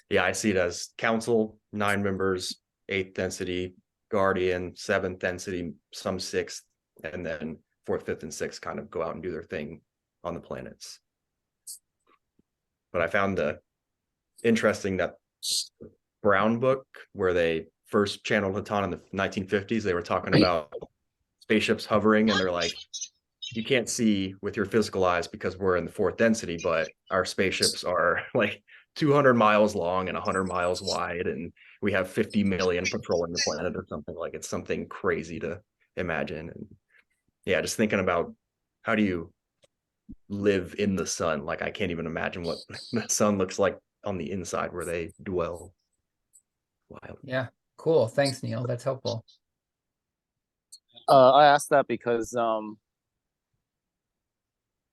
yeah, I see it as council, 9 members, 8th density, guardian, 7th density, some 6th, and then 4th, 5th, and 6th kind of go out and do their thing on the planets. But I found interesting that Brown book, where they first channeled Hatan in the 1950s, they were talking about spaceships hovering, and they're like, you can't see with your physical eyes because we're in the 4th density, but our spaceships are like 200 miles long and 100 miles wide, and we have 50 million patrolling the planet or something. Like, it's something crazy to imagine. And yeah, just thinking about how do you live in the sun? Like, I can't even imagine what the sun looks like on the inside where they dwell. Wild. Yeah, cool. Thanks, Neil. That's helpful. I asked that because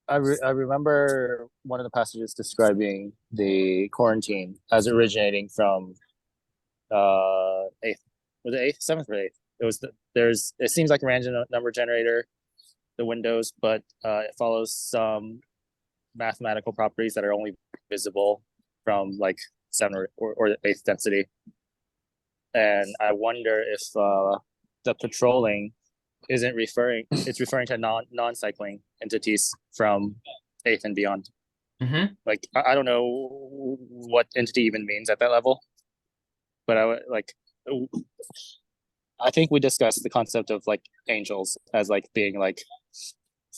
I remember one of the passages describing the quarantine as originating from 8th. Was it 8th, 7th, or 8th? It was it seems like a random number generator, the windows, but it follows some mathematical properties that are only visible from like 7 or 8th density. And I wonder if the patrolling isn't referring to non-cycling entities from 8th and beyond. Mm-hmm. Like, I don't know what entity even means at that level, but I think we discussed the concept of like angels as like being like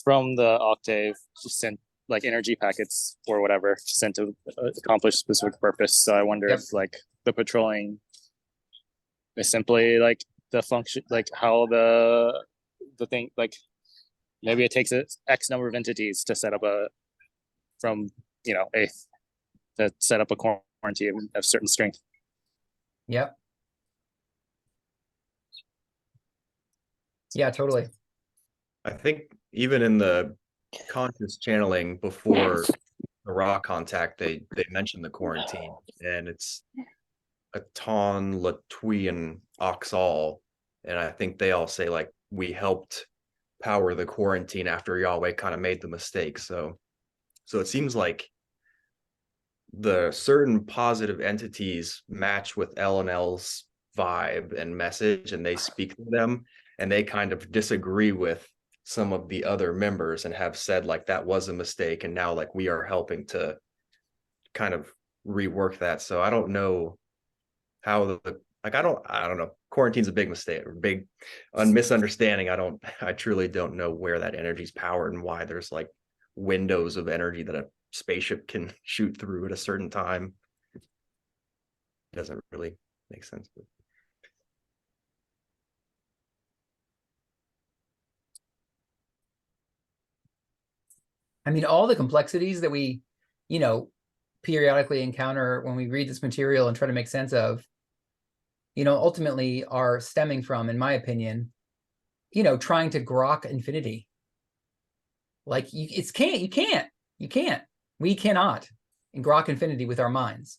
from the octave sent like energy packets or whatever sent to accomplish specific purpose. So I wonder if like the patrolling is simply like the function, like how the thing, like maybe it takes X number of entities to set up from 8th to set up a quarantine of certain strength. Yep. Yeah, totally. I think even in the conscious channeling before the Ra contact, they mentioned the quarantine, and it's Aton, Latui, and Oxal, and I think they all say like we helped power the quarantine after Yahweh kind of made the mistake. So it seems like the certain positive entities match with L&L's vibe and message, and they speak to them, and they kind of disagree with some of the other members and have said like that was a mistake, and now like we are helping to kind of rework that. So I don't know how the like I don't know. Quarantine's a big mistake, or big misunderstanding. I truly don't know where that energy's powered and why there's like windows of energy that a spaceship can shoot through at a certain time. It doesn't really make sense. I mean, all the complexities that we, periodically encounter when we read this material and try to make sense of, ultimately are stemming from, in my opinion, trying to grok infinity. Like you can't. We cannot grok infinity with our minds.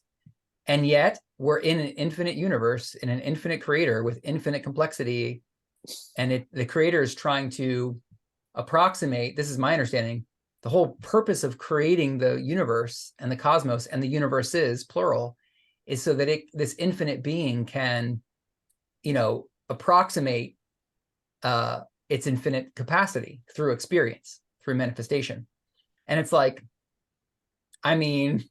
And yet we're in an infinite universe, in an infinite creator with infinite complexity. And the creator is trying to approximate, this is my understanding, the whole purpose of creating the universe and the cosmos and the universes, plural, is so that this infinite being can, approximate its infinite capacity through experience, through manifestation. And it's like, I mean,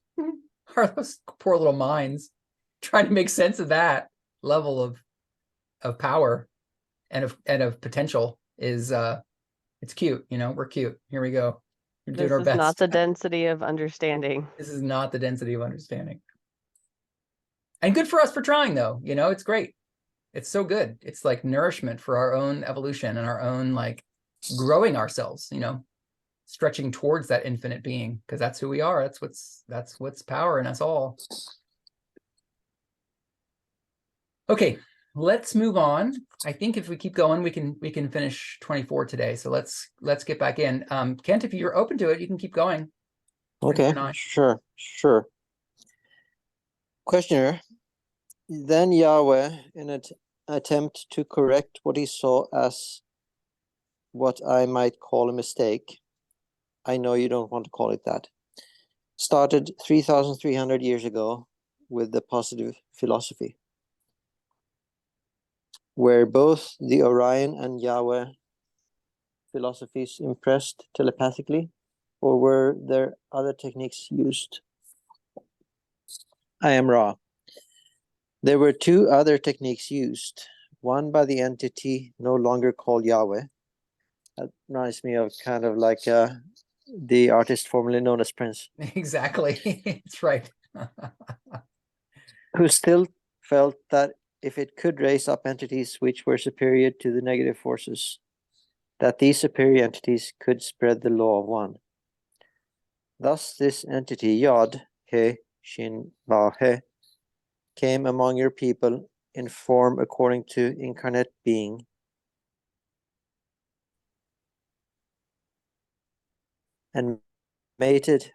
are those poor little minds trying to make sense of that level of power and of potential is it's cute, we're cute. Here we go. We're doing our best. This is not the density of understanding. This is not the density of understanding. And good for us for trying, though. It's great. It's so good. It's like nourishment for our own evolution and our own like growing ourselves, stretching towards that infinite being, because that's who we are. That's what's power in us all. Okay, let's move on. I think if we keep going, we can finish 24 today. So let's get back in. Kent, if you're open to it, you can keep going. Okay, sure. Questioner. Then Yahweh, in an attempt to correct what he saw as what I might call a mistake, I know you don't want to call it that, started 3,300 years ago with the positive philosophy, where both the Orion and Yahweh philosophies impressed telepathically, or were there other techniques used? I am Ra. There were two other techniques used, one by the entity no longer called Yahweh. That reminds me of kind of like the artist formerly known as Prince. Exactly. That's right. Who still felt that if it could raise up entities which were superior to the negative forces, that these superior entities could spread the law of one. Thus this entity, Yod, He, Shin, Va, He, came among your people in form according to incarnate being, and mated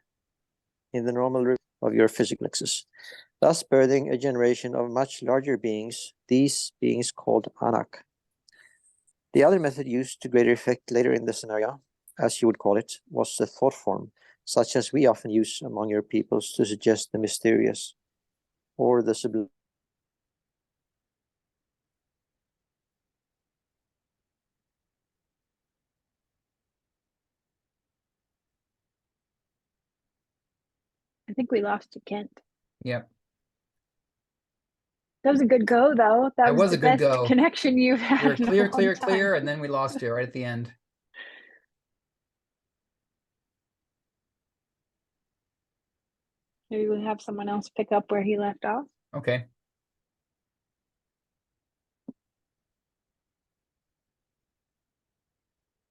in the normal root of your physical nexus, thus birthing a generation of much larger beings, these beings called Anak. The other method used to greater effect later in the scenario, as you would call it, was the thought form, such as we often use among your peoples to suggest the mysterious or the sublime. I think we lost you, Kent. Yep. That was a good go, though. That was a the good best go. connection you've had. You're clear, in a long clear, time. and then we lost you right at the end. Maybe we'll have someone else pick up where he left off. Okay.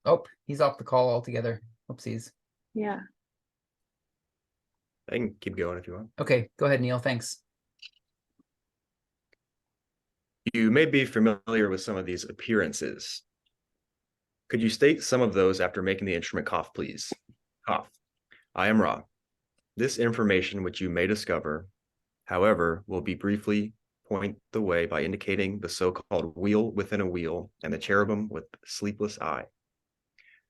Oh, he's off the call altogether. Oopsies. Yeah. I can keep going if you want. Okay, go ahead, Neil. Thanks. You may be familiar with some of these appearances. Could you state some of those after making the instrument cough, please? Cough. I am Ra. This information which you may discover, however, will be briefly point the way by indicating the so-called wheel within a wheel and the cherubim with sleepless eye.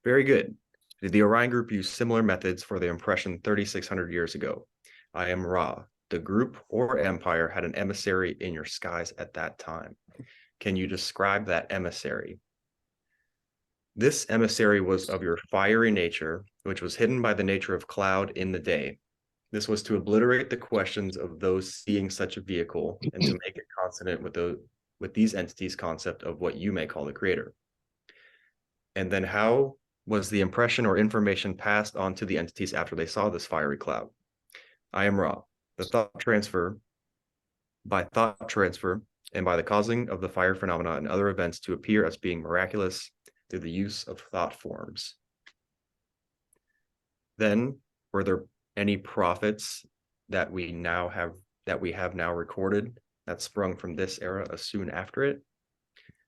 Very good. Did the Orion group use similar methods for the impression 3,600 years ago? I am Ra. The group or empire had an emissary in your skies at that time. Can you describe that emissary? This emissary was of your fiery nature, which was hidden by the nature of cloud in the day. This was to obliterate the questions of those seeing such a vehicle and to make it consonant with these entities' concept of what you may call the creator. And then how was the impression or information passed on to the entities after they saw this fiery cloud? I am Ra. The thought transfer, by thought transfer, and by the causing of the fire phenomena and other events to appear as being miraculous through the use of thought forms. Then, were there any prophets that we have now recorded that sprung from this era as soon after it?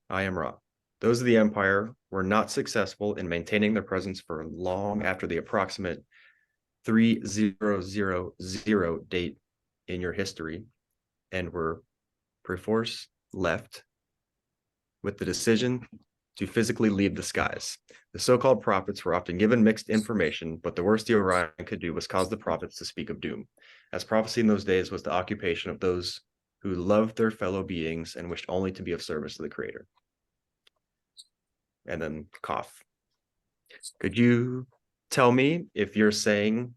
I am Ra. Those of the empire were not successful in maintaining their presence for long after the approximate 3000 date in your history, and were perforce left with the decision to physically leave the skies. The so-called prophets were often given mixed information, but the worst the Orion could do was cause the prophets to speak of doom, as prophecy in those days was the occupation of those who loved their fellow beings and wished only to be of service to the Creator. And then cough. Could you tell me if you're saying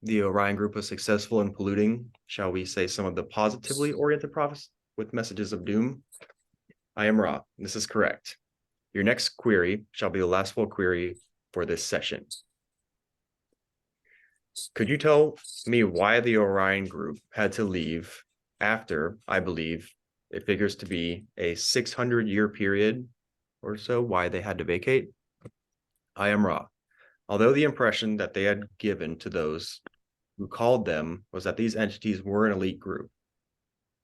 the Orion group was successful in polluting, shall we say, some of the positively oriented prophets with messages of doom? I am Ra. This is correct. Your next query shall be the last full query for this session. Could you tell me why the Orion group had to leave after, I believe, it figures to be a 600-year period or so, why they had to vacate? I am Ra. Although the impression that they had given to those who called them was that these entities were an elite group,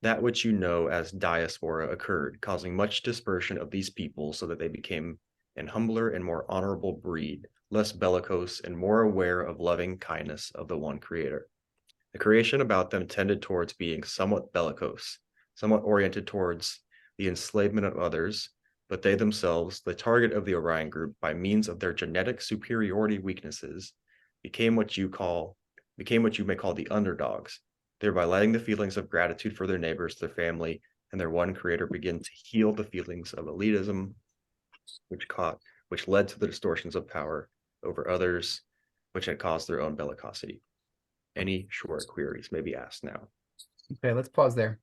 that which you know as Diaspora occurred, causing much dispersion of these people so that they became an humbler and more honorable breed, less bellicose and more aware of loving kindness of the one Creator. The creation about them tended towards being somewhat bellicose, somewhat oriented towards the enslavement of others, but they themselves, the target of the Orion group, by means of their genetic superiority weaknesses, became what you may call the underdogs, thereby letting the feelings of gratitude for their neighbors, their family, and their one Creator begin to heal the feelings of elitism, which led to the distortions of power over others, which had caused their own bellicosity. Any short queries may be asked now. Okay, let's pause there.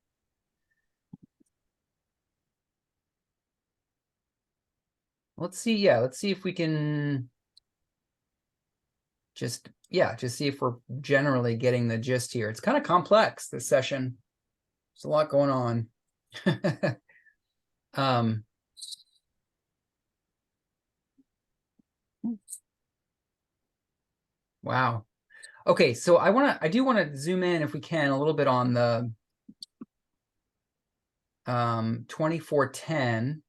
Let's see if we can just see if we're generally getting the gist here. It's kind of complex, this session. There's a lot going on. Wow. Okay, so I do want to zoom in, if we can, a little bit on the 2410.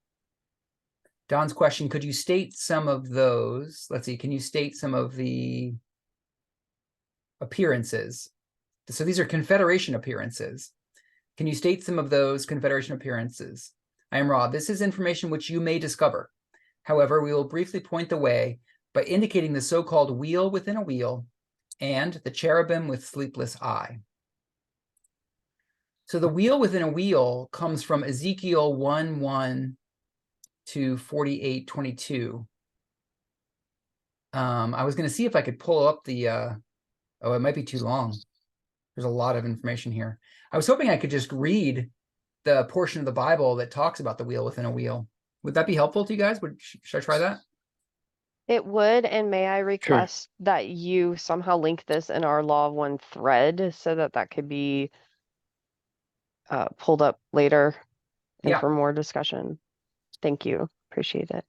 Don's question, could you state some of those? Let's see, can you state some of the appearances? So these are Confederation appearances. Can you state some of those Confederation appearances? I am Ra. This is information which you may discover. However, we will briefly point the way by indicating the so-called wheel within a wheel and the cherubim with sleepless eye. So the wheel within a wheel comes from Ezekiel 1:1 to 48:22. I was going to see if I could pull up the, oh, it might be too long. There's a lot of information here. I was hoping I could just read the portion of the Bible that talks about the wheel within a wheel. Would that be helpful to you guys? Should I try that? It would, and may I request that you somehow link this in our Law of One thread so that that could be pulled up later and for more discussion. Thank you. Appreciate it.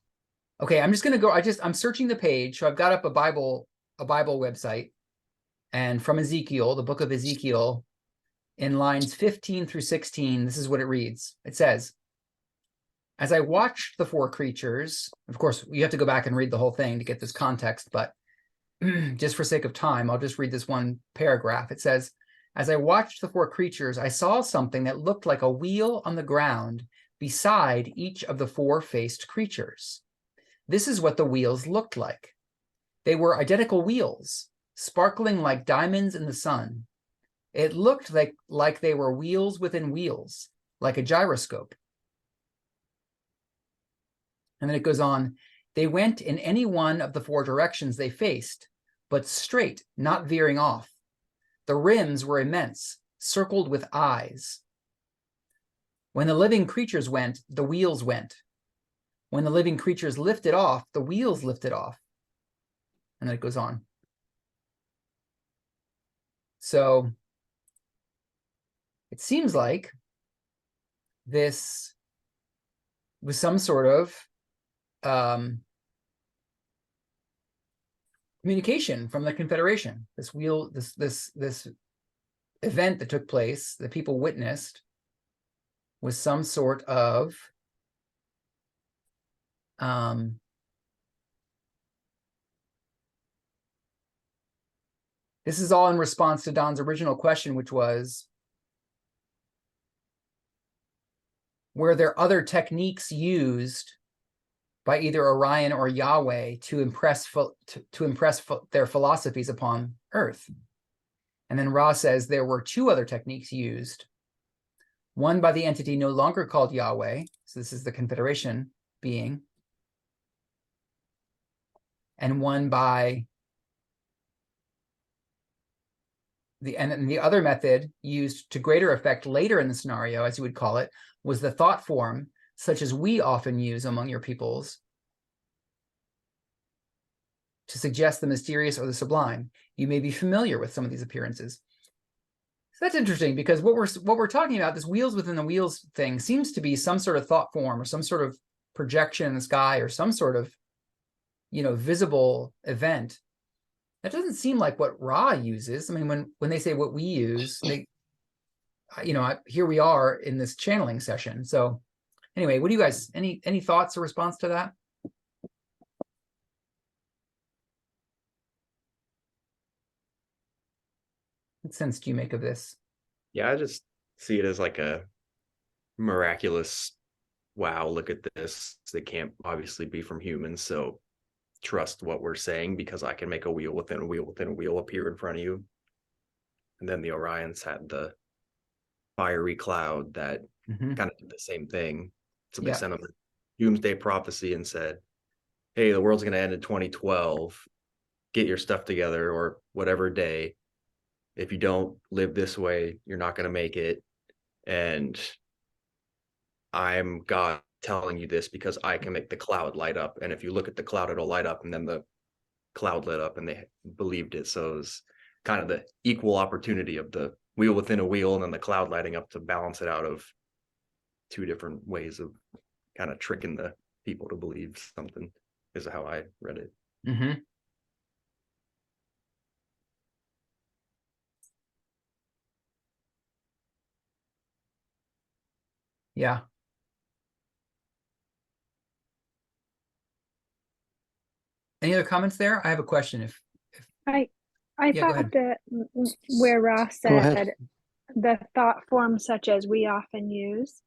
Okay, I'm just going to go. I'm searching the page. So I've got up a Bible website, and from Ezekiel, the book of Ezekiel, in lines 15 through 16, this is what it reads. It says, as I watched the four creatures, of course, you have to go back and read the whole thing to get this context, but just for sake of time, I'll just read this one paragraph. It says, As I watched the four creatures, I saw something that looked like a wheel on the ground beside each of the four-faced creatures. This is what the wheels looked like. They were identical wheels, sparkling like diamonds in the sun. It looked like they were wheels within wheels, like a gyroscope. And then it goes on, they went in any one of the four directions they faced, but straight, not veering off. The rims were immense, circled with eyes. When the living creatures went, the wheels went. When the living creatures lifted off, the wheels lifted off. And then it goes on. So it seems like this was some sort of communication from the Confederation. This event that took place that people witnessed was some sort of this is all in response to Don's original question, which was, were there other techniques used by either Orion or Yahweh to impress their philosophies upon Earth? And then Ra says there were two other techniques used, one by the entity no longer called Yahweh, so this is the Confederation being, and one by the other method used to greater effect later in the scenario, as you would call it, was the thought form, such as we often use among your peoples, to suggest the mysterious or the sublime. You may be familiar with some of these appearances. So that's interesting, because what we're talking about, this wheels within the wheels thing, seems to be some sort of thought form or some sort of projection in the sky or some sort of, visible event. That doesn't seem like what Ra uses. I mean, when they say what we use, they, here we are in this channeling session. So anyway, what do you guys, any thoughts or response to that? What sense do you make of this? Yeah, I just see it as like a miraculous, wow, look at this. They can't obviously be from humans, so trust what we're saying, because I can make a wheel within a wheel within a wheel appear in front of you. And then the Orions had the fiery cloud that kind of did the same thing. So they sent them a doomsday prophecy and said, hey, the world's going to end in 2012. Get your stuff together, or whatever day. If you don't live this way, you're not going to make it. And I'm God telling you this because I can make the cloud light up. And if you look at the cloud, it'll light up. And then the cloud lit up and they believed it. So it was kind of the equal opportunity of the wheel within a wheel and then the cloud lighting up to balance it out of two different ways of kind of tricking the people to believe something, is how I read it. Mm-hmm. Yeah. Any other comments there? I have a question. If I Yeah, thought that where Ross said the thought forms such as we often use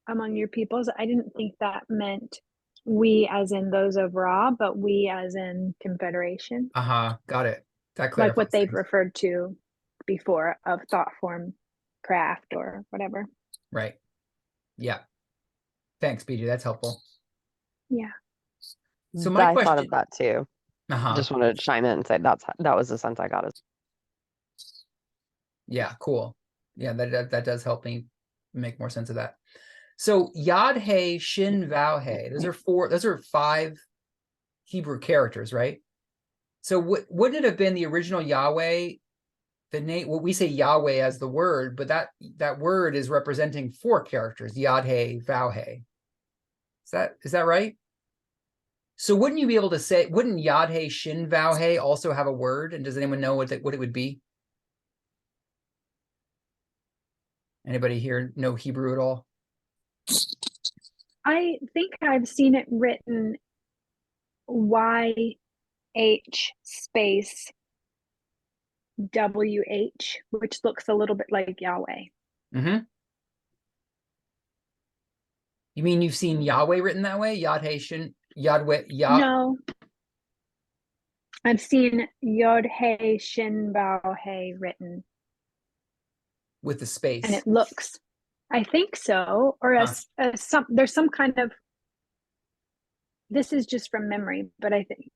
among your peoples, I didn't think that meant we as in those of Ra, but we as in Confederation. Got it. That clarifies like what they've things. referred to before of thought form craft or whatever. Right. Yeah. Thanks, BJ. That's helpful. Yeah. So my I question, thought of that too. Just wanted to chime in and say that was the sense I got. Yeah, cool. Yeah, that does help me make more sense of that. So Yod He, Shin, Vav He. Those are 5 Hebrew characters, right? So wouldn't it have been the original Yahweh, the name? What we say Yahweh as the word, but that word is representing 4 characters: Yod He, Vav He. Is that right? So wouldn't you be able to say, wouldn't Yod He, Shin, Vav He also have a word? And does anyone know what it would be? Anybody here know Hebrew at all? I think I've seen it written YH space WH, which looks a little bit like Yahweh. Mm-hmm. You mean you've seen Yahweh written that way? Yad-He Shin, Yahweh, No, I've seen Yod-He Shin Bao-He written, with the space. and it looks, I think so, or as some, there's some kind of, this is just from memory, but I think,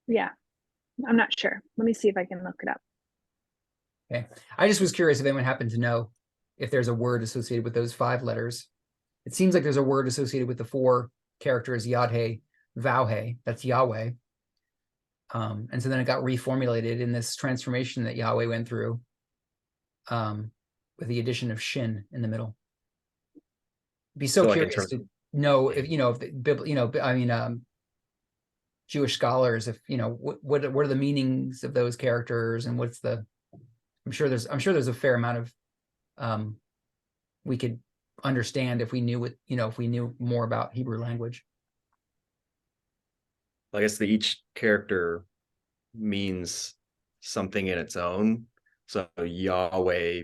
yeah, I'm not sure. Let me see if I can look it up. Okay. I just was curious if anyone happened to know if there's a word associated with those 5 letters. It seems like there's a word associated with the 4 characters, Yad-He, Vav-He, that's Yahweh. And so then it got reformulated in this transformation that Yahweh went through, with the addition of Shin in the middle. Be so like curious to know if, if the, I mean, Jewish scholars, if, what are the meanings of those characters, and what's the, I'm sure there's a fair amount of, we could understand if we knew what, if we knew more about Hebrew language. I guess each character means something in its own. So Yahweh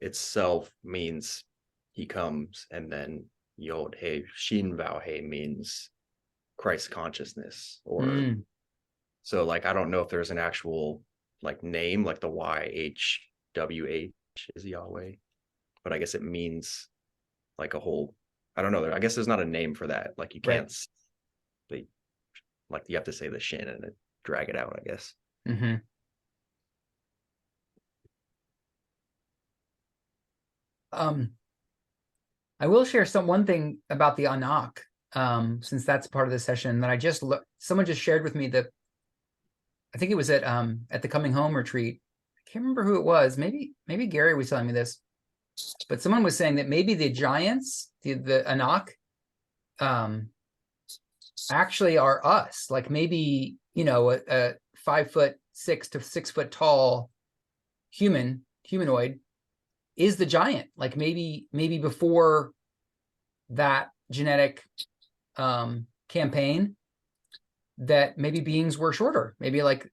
itself means he comes, and then Yod-He Shin Vav-He means Christ consciousness, or so like I don't know if there's an actual like name, like the YHWH is Yahweh, but I guess it means like a whole, I don't know, I guess there's not a name for that, like you can't like you have to say the Shin and drag it out, I guess. Mm-hmm. I will share one thing about the Anak, since that's part of the session that I just someone just shared with me that I think it was at the Coming Home retreat. I can't remember who it was. Maybe Gary was telling me this, but someone was saying that maybe the giants, the Anak, actually are us. Like maybe a 5'6" to 6 foot tall humanoid is the giant. Like maybe before that genetic campaign, that maybe beings were shorter, maybe like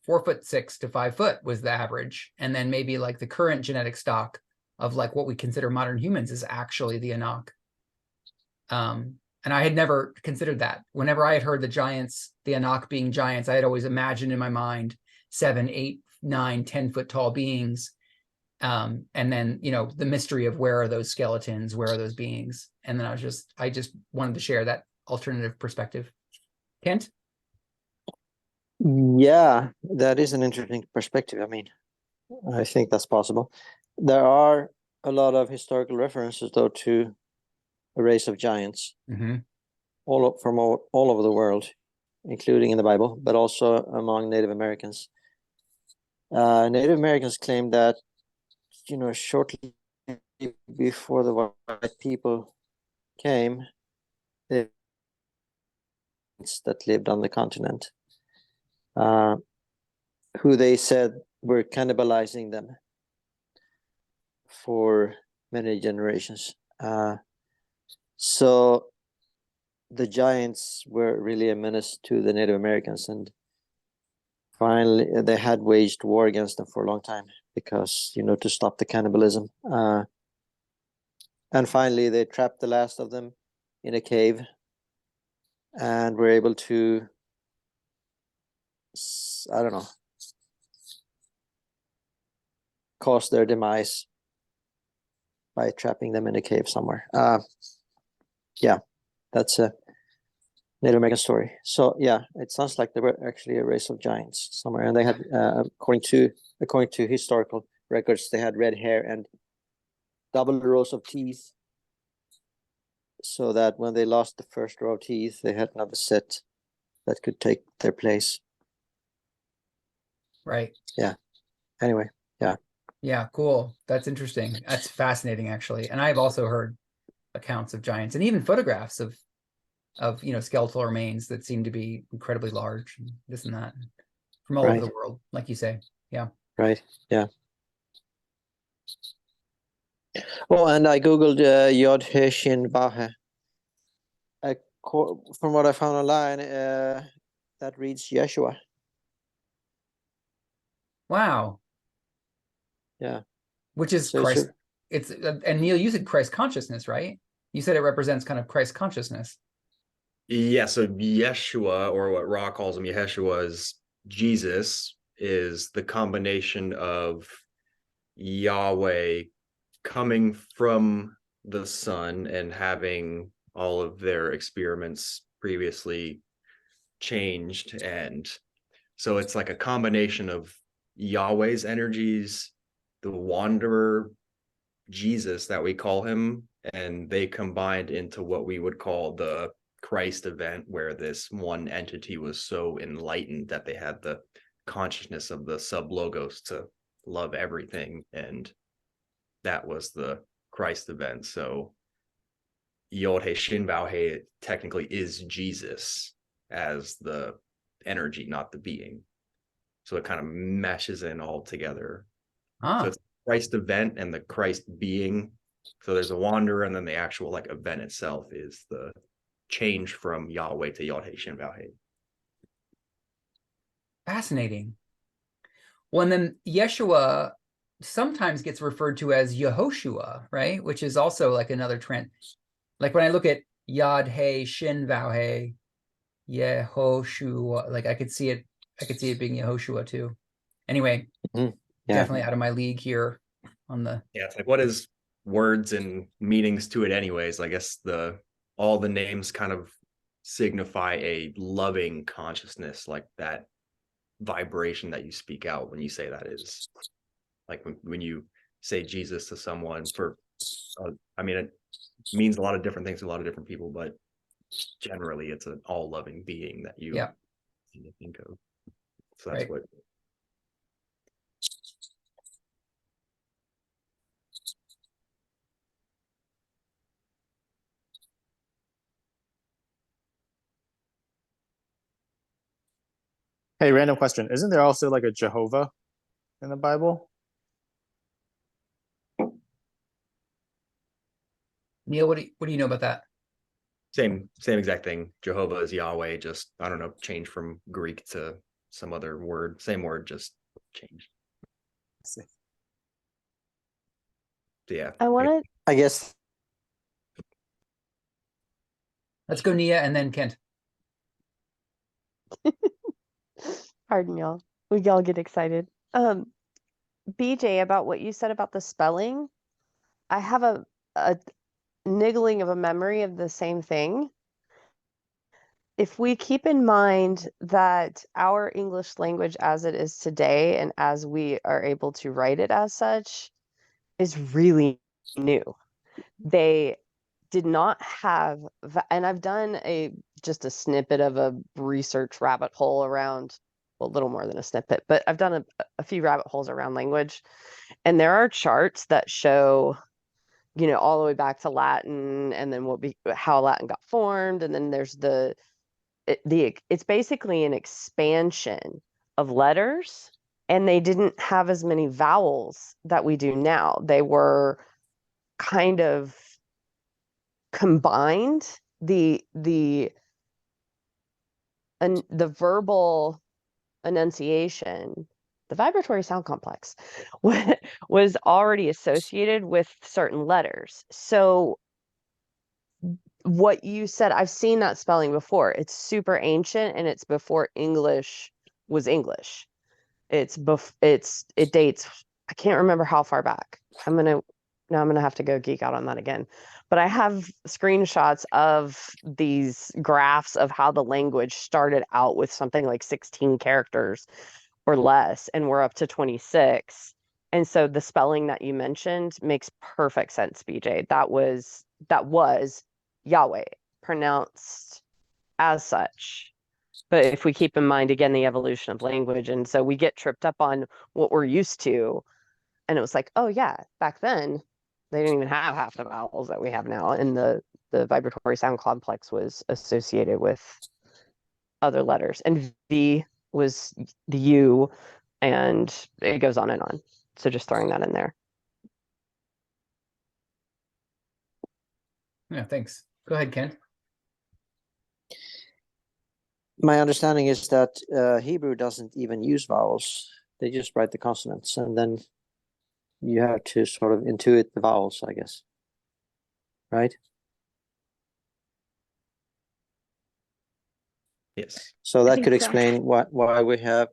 4'6" to 5 foot was the average, and then maybe like the current genetic stock of like what we consider modern humans is actually the Anak. And I had never considered that. Whenever I had heard the giants, the Anak being giants, I had always imagined in my mind 7, 8, 9, 10 foot tall beings. And then, the mystery of where are those skeletons, where are those beings? And then I just wanted to share that alternative perspective. Kent? Yeah, that is an interesting perspective. I mean, I think that's possible. There are a lot of historical references, though, to a race of giants, from all over the world, including in the Bible, but also among Native Americans. Native Americans claim that, shortly before the white people came, that lived on the continent, who they said were cannibalizing them for many generations. So the giants were really a menace to the Native Americans, and finally they had waged war against them for a long time because, to stop the cannibalism. And finally they trapped the last of them in a cave and were able to, I don't know, cause their demise by trapping them in a cave somewhere. Yeah, that's a Native American story. So yeah, it sounds like they were actually a race of giants somewhere, and they had, according to historical records, they had red hair and double rows of teeth, so that when they lost the first row of teeth, they had another set that could take their place. Right. Yeah. Anyway, yeah. Yeah, cool. That's interesting. That's fascinating, actually. And I've also heard accounts of giants and even photographs of skeletal remains that seem to be incredibly large, and this and that, from all over the world, like you say. Yeah. Right. Yeah. Oh, and I googled Yod-He Shin Vav-He. From what I found online, that reads Yeshua. Wow. Yeah. Which is So Christ. It's and Neil, you said Christ consciousness, right? You said it represents kind of Christ consciousness. Yeah, so Yeshua, or what Ra calls him, Yeshua, is Jesus, is the combination of Yahweh coming from the Son and having all of their experiments previously changed. And so it's like a combination of Yahweh's energies, the wanderer Jesus that we call him, and they combined into what we would call the Christ event, where this one entity was so enlightened that they had the consciousness of the sub-logos to love everything, and that was the Christ event. So Yod He Shin Vao He technically is Jesus as the energy, not the being. So it kind of meshes in all together. Ah. So it's Christ event and the Christ being. So there's a wanderer, and then the actual like event itself is the change from Yahweh to Yod He Shin Vao He. Fascinating. Well, and then Yeshua sometimes gets referred to as Yehoshua, right? Which is also like another trend. Like when I look at Yod He Shin Vao He, Yehoshua, like I could see it being Yehoshua too. Anyway, Yeah. definitely out of my league here on the. Yeah, it's like, what is words and meanings to it anyways? I guess all the names kind of signify a loving consciousness, like that vibration that you speak out when you say that is like when you say Jesus to someone for I mean, it means a lot of different things to a lot of different people, but generally it's an all loving being that you think of. So that's right. what. Hey, random question. Isn't there also like a Jehovah in the Bible? Neil, what do you know about that? Same exact thing. Jehovah is Yahweh, just I don't know, changed from Greek to some other word. Same word, just changed. So, yeah. I guess. Let's go Nia and then Kent. Pardon y'all. We all get excited. BJ, about what you said about the spelling, I have a niggling of a memory of the same thing. If we keep in mind that our English language as it is today and as we are able to write it as such is really new. They did not have, and I've done just a snippet of a research rabbit hole around, well, a little more than a snippet, but I've done a few rabbit holes around language, and there are charts that show, all the way back to Latin, and then how Latin got formed, and then there's it's basically an expansion of letters, and they didn't have as many vowels that we do now. They were kind of combined. The verbal enunciation, the vibratory sound complex, was already associated with certain letters. So what you said, I've seen that spelling before. It's super ancient, and it's before English was English. It dates, I can't remember how far back. I'm gonna have to go geek out on that again. But I have screenshots of these graphs of how the language started out with something like 16 characters or less, and we're up to 26. And so the spelling that you mentioned makes perfect sense, BJ. That was Yahweh, pronounced as such. But if we keep in mind, again, the evolution of language, and so we get tripped up on what we're used to, and it was like, oh yeah, back then, they didn't even have half the vowels that we have now, and the vibratory sound complex was associated with other letters, and V was the U, and it goes on and on. So just throwing that in there. Yeah, thanks. Go ahead, Kent. My understanding is that Hebrew doesn't even use vowels. They just write the consonants, and then you have to sort of intuit the vowels, I guess. Right? Yes. So that think could so. explain why we have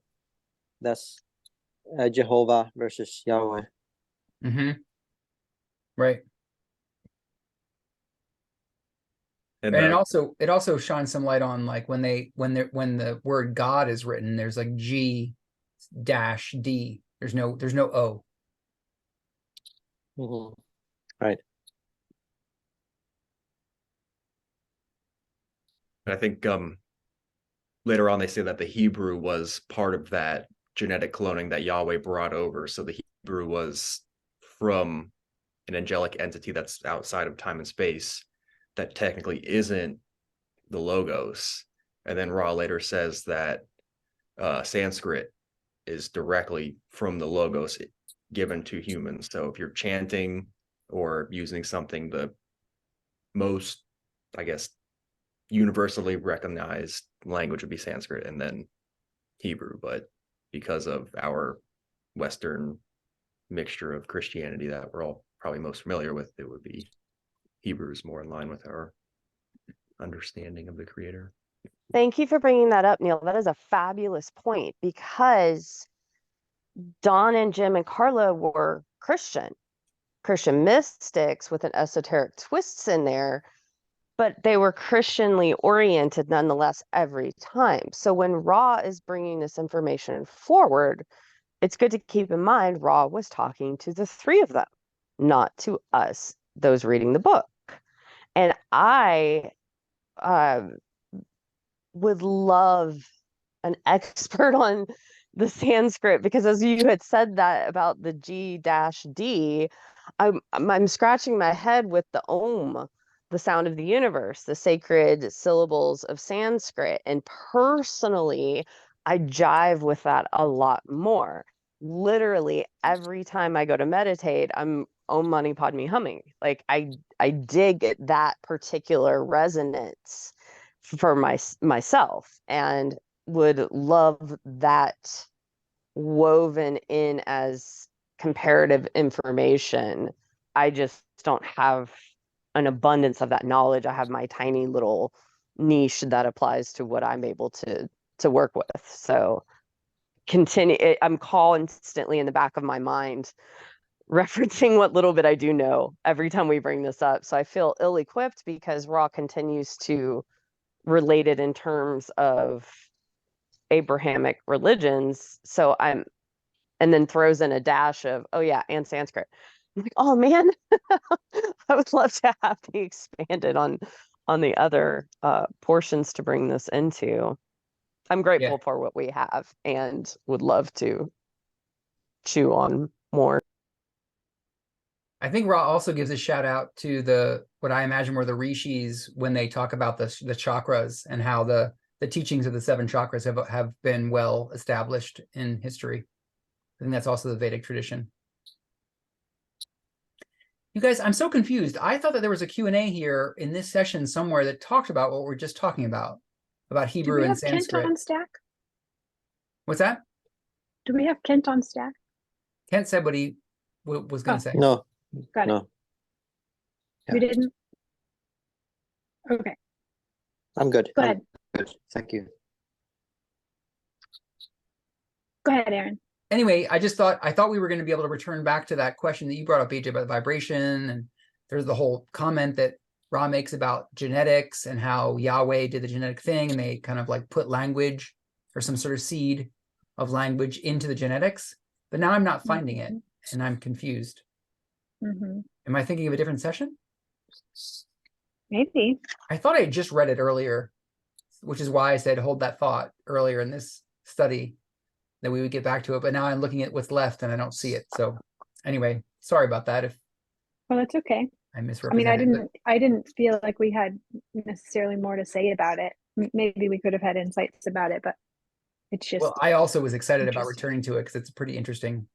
that's Jehovah versus Yahweh. Mm-hmm. Right. And And it also shines some light on like when the word God is written, there's like G-D. There's no O. Mm-hmm. Right. I think later on they say that the Hebrew was part of that genetic cloning that Yahweh brought over. So the Hebrew was from an angelic entity that's outside of time and space that technically isn't the Logos. And then Ra later says that Sanskrit is directly from the Logos given to humans. So if you're chanting or using something, the most, I guess, universally recognized language would be Sanskrit and then Hebrew. But because of our Western mixture of Christianity that we're all probably most familiar with, it would be Hebrew is more in line with our understanding of the Creator. Thank you for bringing that up, Neil. That is a fabulous point, because Don and Jim and Carla were Christian mystics with an esoteric twists in there, but they were Christianly oriented nonetheless every time. So when Ra is bringing this information forward, it's good to keep in mind Ra was talking to the three of them, not to us, those reading the book. And I would love an expert on the Sanskrit, because as you had said that about the G-D, I'm scratching my head with the Om, the sound of the universe, the sacred syllables of Sanskrit. And personally, I jive with that a lot more. Literally every time I go to meditate, I'm Om Mani Padme humming. Like I dig that particular resonance for myself, and would love that woven in as comparative information. I just don't have an abundance of that knowledge. I have my tiny little niche that applies to what I'm able to work with. So I'm constantly in the back of my mind referencing what little bit I do know every time we bring this up. So I feel ill-equipped because Ra continues to relate it in terms of Abrahamic religions. So and then throws in a dash of, oh yeah, and Sanskrit. I'm like, oh man, I would love to have the expanded on the other portions to bring this into. I'm grateful for what we have and would love to chew on more. I think Ra also gives a shout out to what I imagine were the rishis when they talk about the chakras and how the teachings of the 7 chakras have been well established in history. I think that's also the Vedic tradition. You guys, I'm so confused. I thought that there was a Q&A here in this session somewhere that talked about what we're just talking about Hebrew and Sanskrit. Kent on stack? What's that? Do we have Kent on stack? Kent said what he was going to say. No. Got no. it. You didn't? Okay. I'm good. Go ahead. Good. Thank you. Go ahead, Aaron. Anyway, I thought we were going to be able to return back to that question that you brought up, AJ, about vibration. And there's the whole comment that Ra makes about genetics and how Yahweh did the genetic thing, and they kind of like put language or some sort of seed of language into the genetics. But now I'm not finding it, and I'm confused. Mm-hmm. Am I thinking of a different session? Maybe. I thought I had just read it earlier, which is why I said hold that thought earlier in this study, that we would get back to it. But now I'm looking at what's left and I don't see it. So anyway, sorry about that if Well, that's okay. I misrepresented. I mean, I didn't feel like we had necessarily more to say about it. Maybe we could have had insights about it, but it's just. Well, I also was excited about returning to it because it's a pretty interesting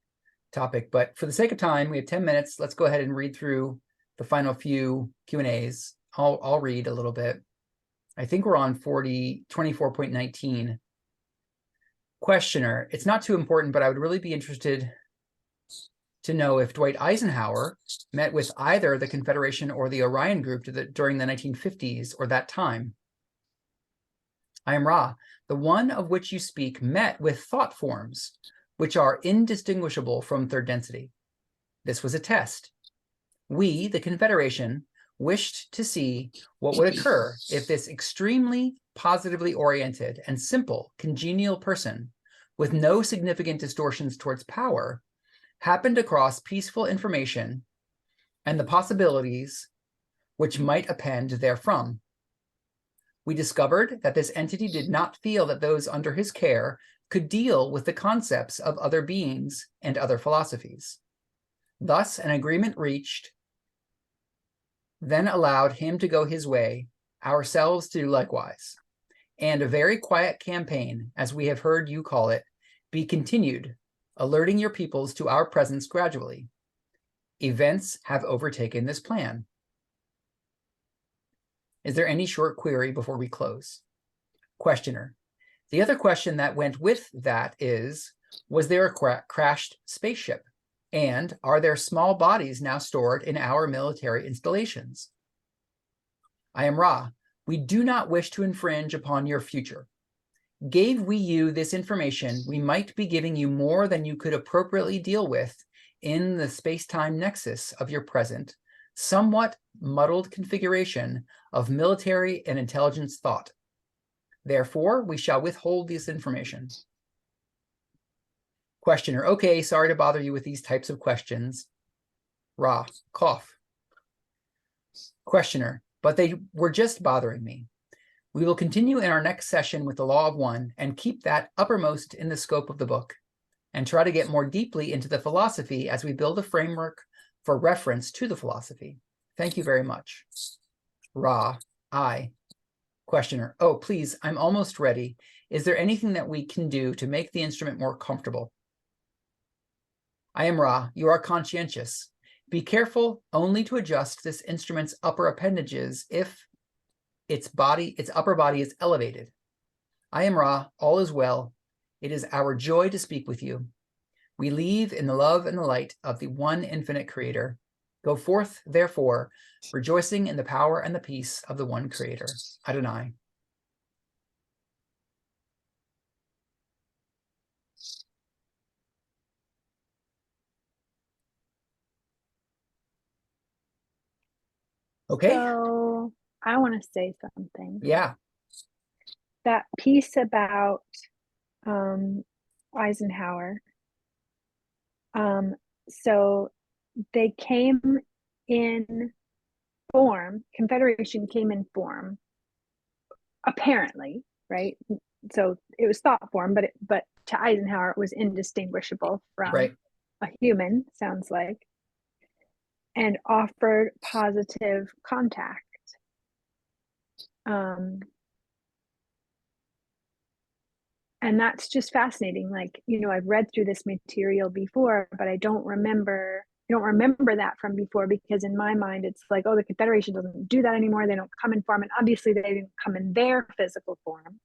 topic. But for the sake of time, we have 10 minutes. Let's go ahead and read through the final few Q&As. I'll read a little bit. I think we're on 24.19. Questioner, it's not too important, but I would really be interested to know if Dwight Eisenhower met with either the Confederation or the Orion group during the 1950s or that time. I am Ra. The one of which you speak met with thought forms, which are indistinguishable from third density. This was a test. We, the Confederation, wished to see what would occur if this extremely positively oriented and simple, congenial person, with no significant distortions towards power, happened across peaceful information and the possibilities which might append therefrom. We discovered that this entity did not feel that those under his care could deal with the concepts of other beings and other philosophies. Thus, an agreement reached, then allowed him to go his way, ourselves to do likewise, and a very quiet campaign, as we have heard you call it, be continued, alerting your peoples to our presence gradually. Events have overtaken this plan. Is there any short query before we close? Questioner. The other question that went with that is, was there a crashed spaceship? And are there small bodies now stored in our military installations? I am Ra. We do not wish to infringe upon your future. Gave we you this information, we might be giving you more than you could appropriately deal with in the space-time nexus of your present, somewhat muddled configuration of military and intelligence thought. Therefore, we shall withhold this information. Questioner, okay, sorry to bother you with these types of questions. Ra, cough. Questioner, but they were just bothering me. We will continue in our next session with the Law of One and keep that uppermost in the scope of the book and try to get more deeply into the philosophy as we build a framework for reference to the philosophy. Thank you very much. Ra, I. Questioner, oh, please, I'm almost ready. Is there anything that we can do to make the instrument more comfortable? I am Ra, you are conscientious. Be careful only to adjust this instrument's upper appendages if its upper body is elevated. I am Ra, all is well. It is our joy to speak with you. We leave in the love and the light of the one infinite creator. Go forth, therefore, rejoicing in the power and the peace of the one creator. Adonai. Okay. So I want to say something. Yeah. That piece about Eisenhower. So they came in form, Confederation came in form, apparently, right? So it was thought form, but to Eisenhower it was indistinguishable from a human, sounds like, and offered positive contact. And that's just fascinating. Like, you know, I've read through this material before, but I don't remember that from before, because in my mind, it's like, oh, the Confederation doesn't do that anymore. They don't come in form. And obviously they didn't come in their physical form,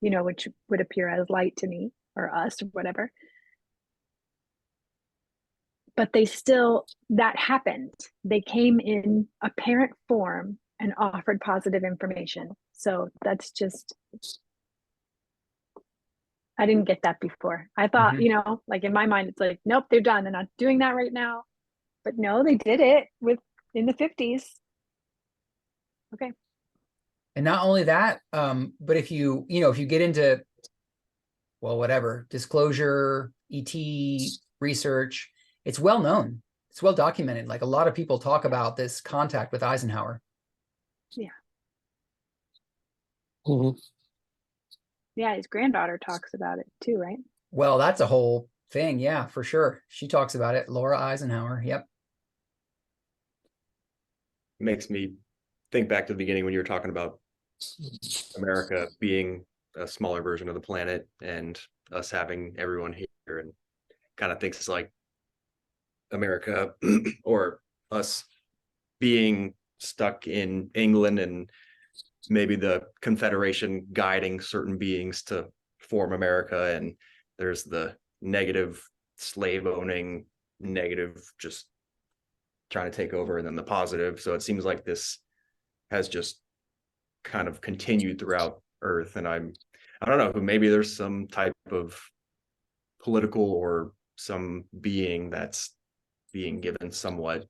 you know, which would appear as light to me or us or whatever. But they still, that happened. They came in apparent form and offered positive information. So that's just, I didn't get that before. I thought, you know, like in my mind, it's like, nope, they're done. They're not doing that right now. But no, they did it in the 50s. Okay. And not only that, but if you get into, well, whatever, disclosure, ET research, it's well known. It's well documented. Like a lot of people talk about this contact with Eisenhower. Yeah. Mm-hmm. Yeah, his granddaughter talks about it too, right? Well, that's a whole thing. Yeah, for sure. She talks about it. Laura Eisenhower. Yep. Makes me think back to the beginning when you were talking about America being a smaller version of the planet and us having everyone here, and kind of thinks it's like America or us being stuck in England and maybe the Confederation guiding certain beings to form America, and there's the negative slave owning, negative just trying to take over, and then the positive. So it seems like this has just kind of continued throughout Earth. And I don't know, maybe there's some type of political or some being that's being given somewhat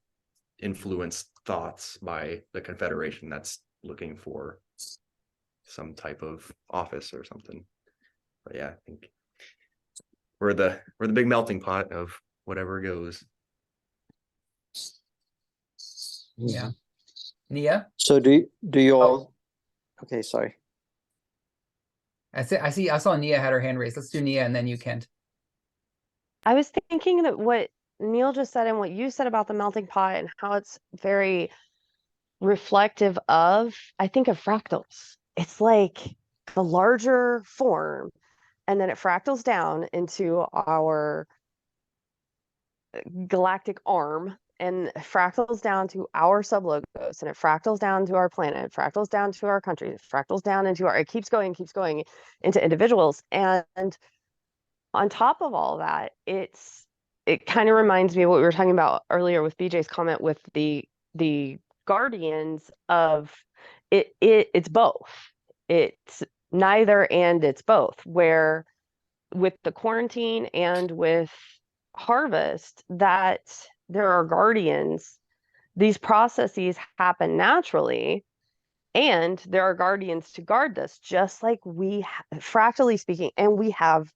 influenced thoughts by the Confederation that's looking for some type of office or something. But yeah, I think we're the big melting pot of whatever goes. Yeah. Nia? So do you all? Okay, sorry. I saw Nia had her hand raised. Let's do Nia and then you, Kent. I was thinking that what Neil just said and what you said about the melting pot and how it's very reflective of, I think of fractals. It's like the larger form, and then it fractals down into our galactic arm, and fractals down to our sublogos, and it fractals down to our planet, it fractals down to our country, it fractals down into our, it keeps going into individuals. And on top of all that, it kind of reminds me of what we were talking about earlier with BJ's comment with the guardians of it's both. It's neither and it's both, where with the quarantine and with harvest, that there are guardians. These processes happen naturally, and there are guardians to guard this, just like we fractally speaking, and we have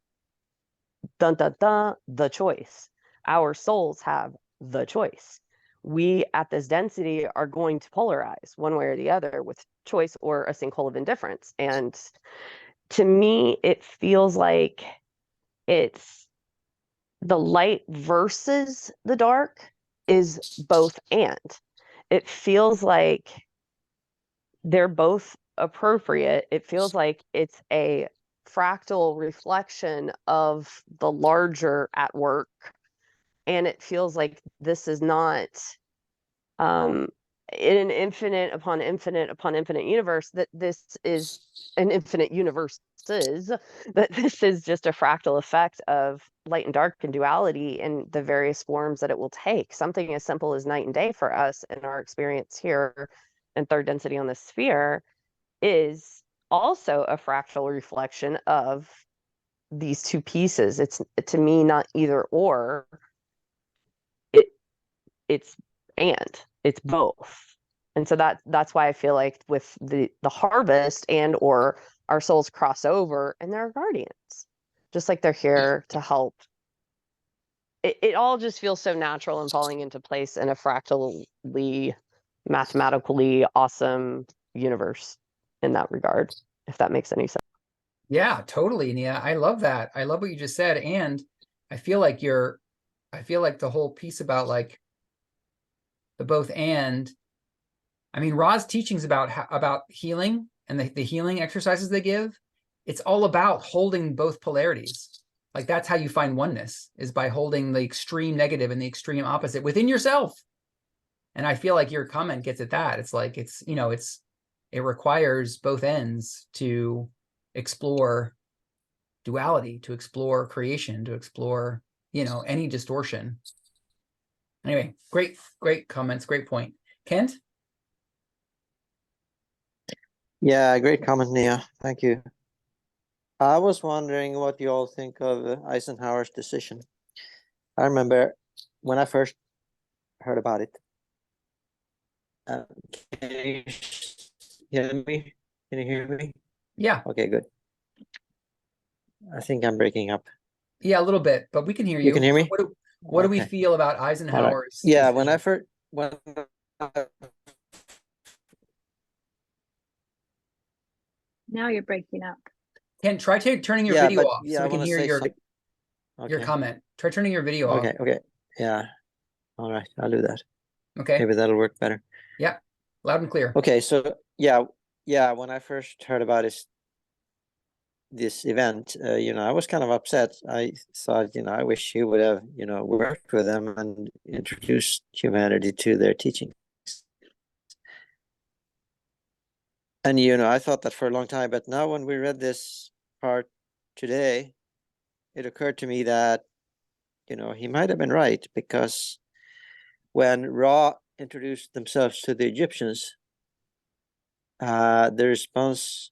the choice. Our souls have the choice. We at this density are going to polarize one way or the other with choice or a sinkhole of indifference. And to me, it feels like it's the light versus the dark is both and. It feels like they're both appropriate. It feels like it's a fractal reflection of the larger at work. And it feels like this is not in an infinite upon infinite upon infinite universe, that this is an infinite universes, that this is just a fractal effect of light and dark and duality in the various forms that it will take. Something as simple as night and day for us in our experience here in third density on the sphere is also a fractal reflection of these two pieces. It's, to me, not either or, it's and it's both. And so that's why I feel like with the harvest and or our souls cross over, and they're guardians, just like they're here to help. It all just feels so natural and falling into place in a fractally, mathematically awesome universe in that regard, if that makes any sense. Yeah, totally, Nia. I love that. I love what you just said. And I feel like the whole piece about like the both and, I mean, Ra's teachings about healing and the healing exercises they give, it's all about holding both polarities. Like that's how you find oneness, is by holding the extreme negative and the extreme opposite within yourself. And I feel like your comment gets at that. It's like, it requires both ends to explore duality, to explore creation, to explore, any distortion. Anyway, great comments, great point. Kent? Yeah, great comment, Nia. Thank you. I was wondering what you all think of Eisenhower's decision. I remember when I first heard about it. Can you hear me? Can you hear me? Yeah. Okay, good. I think I'm breaking up. Yeah, a little bit, but we can hear you. You can hear me? What do we feel about Eisenhower's Yeah, decision? when Now you're breaking up. Ken, try turning your video off so I we can wanna hear say your Okay. comment. Try turning your video off. Okay. Yeah. All right, I'll do that. Okay. Maybe that'll work better. Yeah. Loud and clear. Okay, so yeah, when I first heard about this event, I was kind of upset. I thought, I wish he would have, worked with them and introduced humanity to their teachings. And, I thought that for a long time, but now when we read this part today, it occurred to me that, he might have been right, because when Ra introduced themselves to the Egyptians, the response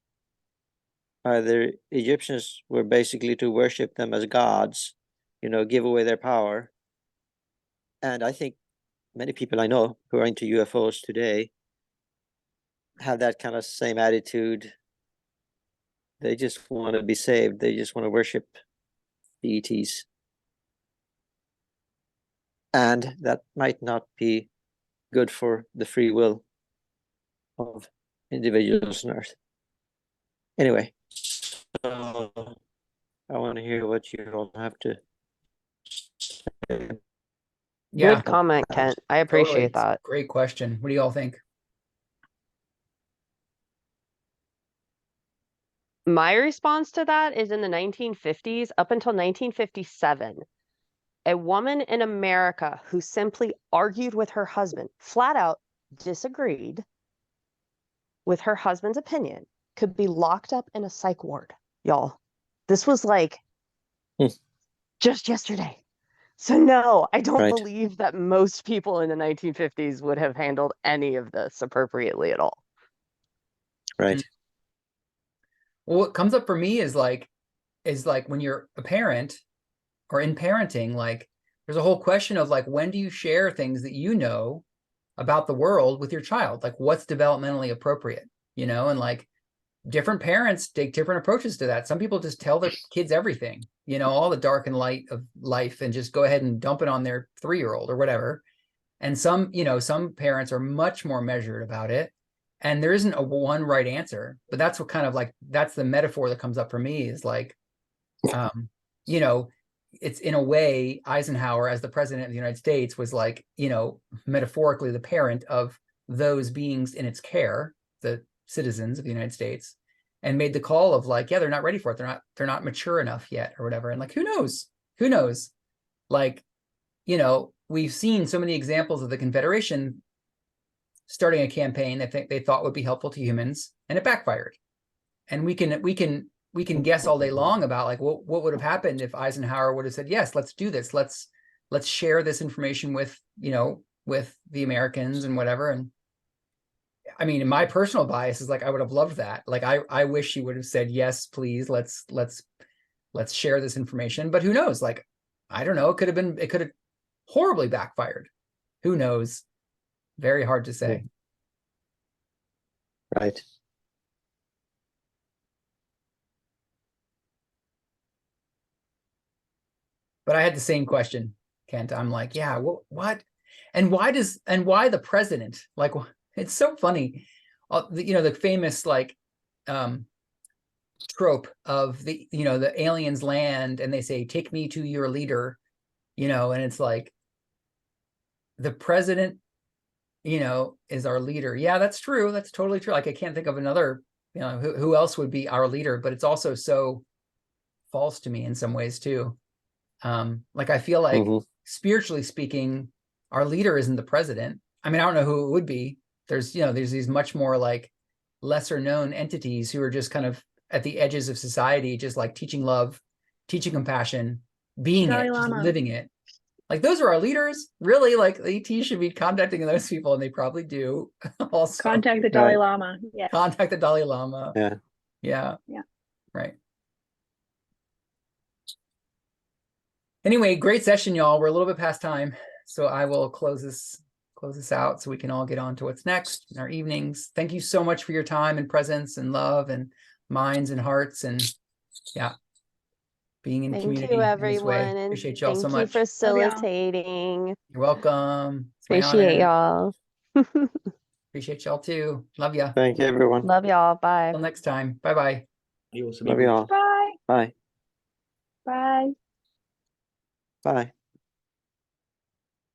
by the Egyptians were basically to worship them as gods, give away their power. And I think many people I know who are into UFOs today have that kind of same attitude. They just want to be saved. They just want to worship deities. And that might not be good for the free will of individuals on Earth. Anyway, so I want to hear what you all have to say. Yeah, Good comment, Kent. I appreciate totally. that. Great question. What do you all think? My response to that is in the 1950s, up until 1957, a woman in America who simply argued with her husband, flat out disagreed with her husband's opinion, could be locked up in a psych ward, y'all. This was like just yesterday. So no, I don't believe that most people in the 1950s would have handled any of this appropriately at all. Right. Well, what comes up for me is like when you're a parent or in parenting, like there's a whole question of like, when do you share things that you know about the world with your child? Like what's developmentally appropriate, and like different parents take different approaches to that. Some people just tell their kids everything, all the dark and light of life, and just go ahead and dump it on their 3-year-old or whatever. And some parents are much more measured about it. And there isn't a one right answer, but that's what kind of like, that's the metaphor that comes up for me is like, it's in a way, Eisenhower as the president of the United States was like, metaphorically the parent of those beings in its care, the citizens of the United States, and made the call of like, yeah, they're not ready for it. They're not mature enough yet or whatever. And like, who knows? Like, we've seen so many examples of the Confederation starting a campaign that they thought would be helpful to humans, and it backfired. And we can guess all day long about like what would have happened if Eisenhower would have said, yes, let's do this. Let's share this information with the Americans and whatever. And I mean, my personal bias is like, I would have loved that. Like, I wish he would have said, yes, please, let's share this information. But who knows? Like, I don't know. It could have horribly backfired. Who knows? Very hard to say. Right. But I had the same question, Kent. I'm like, yeah, what? And why the president? Like, it's so funny. The famous like trope of the aliens land and they say, take me to your leader, and it's like the president, is our leader. Yeah, that's true. That's totally true. Like, I can't think of another, who else would be our leader, but it's also so false to me in some ways too. Like, I feel like spiritually speaking, our leader isn't the president. I mean, I don't know who it would be. There's these much more like lesser known entities who are just kind of at the edges of society, just like teaching love, teaching compassion, being it, just living it. Like, those are our leaders, really. Like, the ET should be contacting those people, and they probably do. Also, contact the Dalai Lama. Yeah, contact the Dalai Lama. Yeah. Right. Anyway, great session, y'all. We're a little bit past time, so I will close this out so we can all get on to what's next in our evenings. Thank you so much for your time and presence and love and minds and hearts, and being in community. Thank you, everyone, and appreciate y'all so much. Thank you for facilitating. You're welcome. Appreciate y'all. Appreciate y'all too. Love ya. Thank you, everyone. Love y'all. Bye. Till next time. Bye-bye. Love y'all. Bye. Bye. Bye. Bye.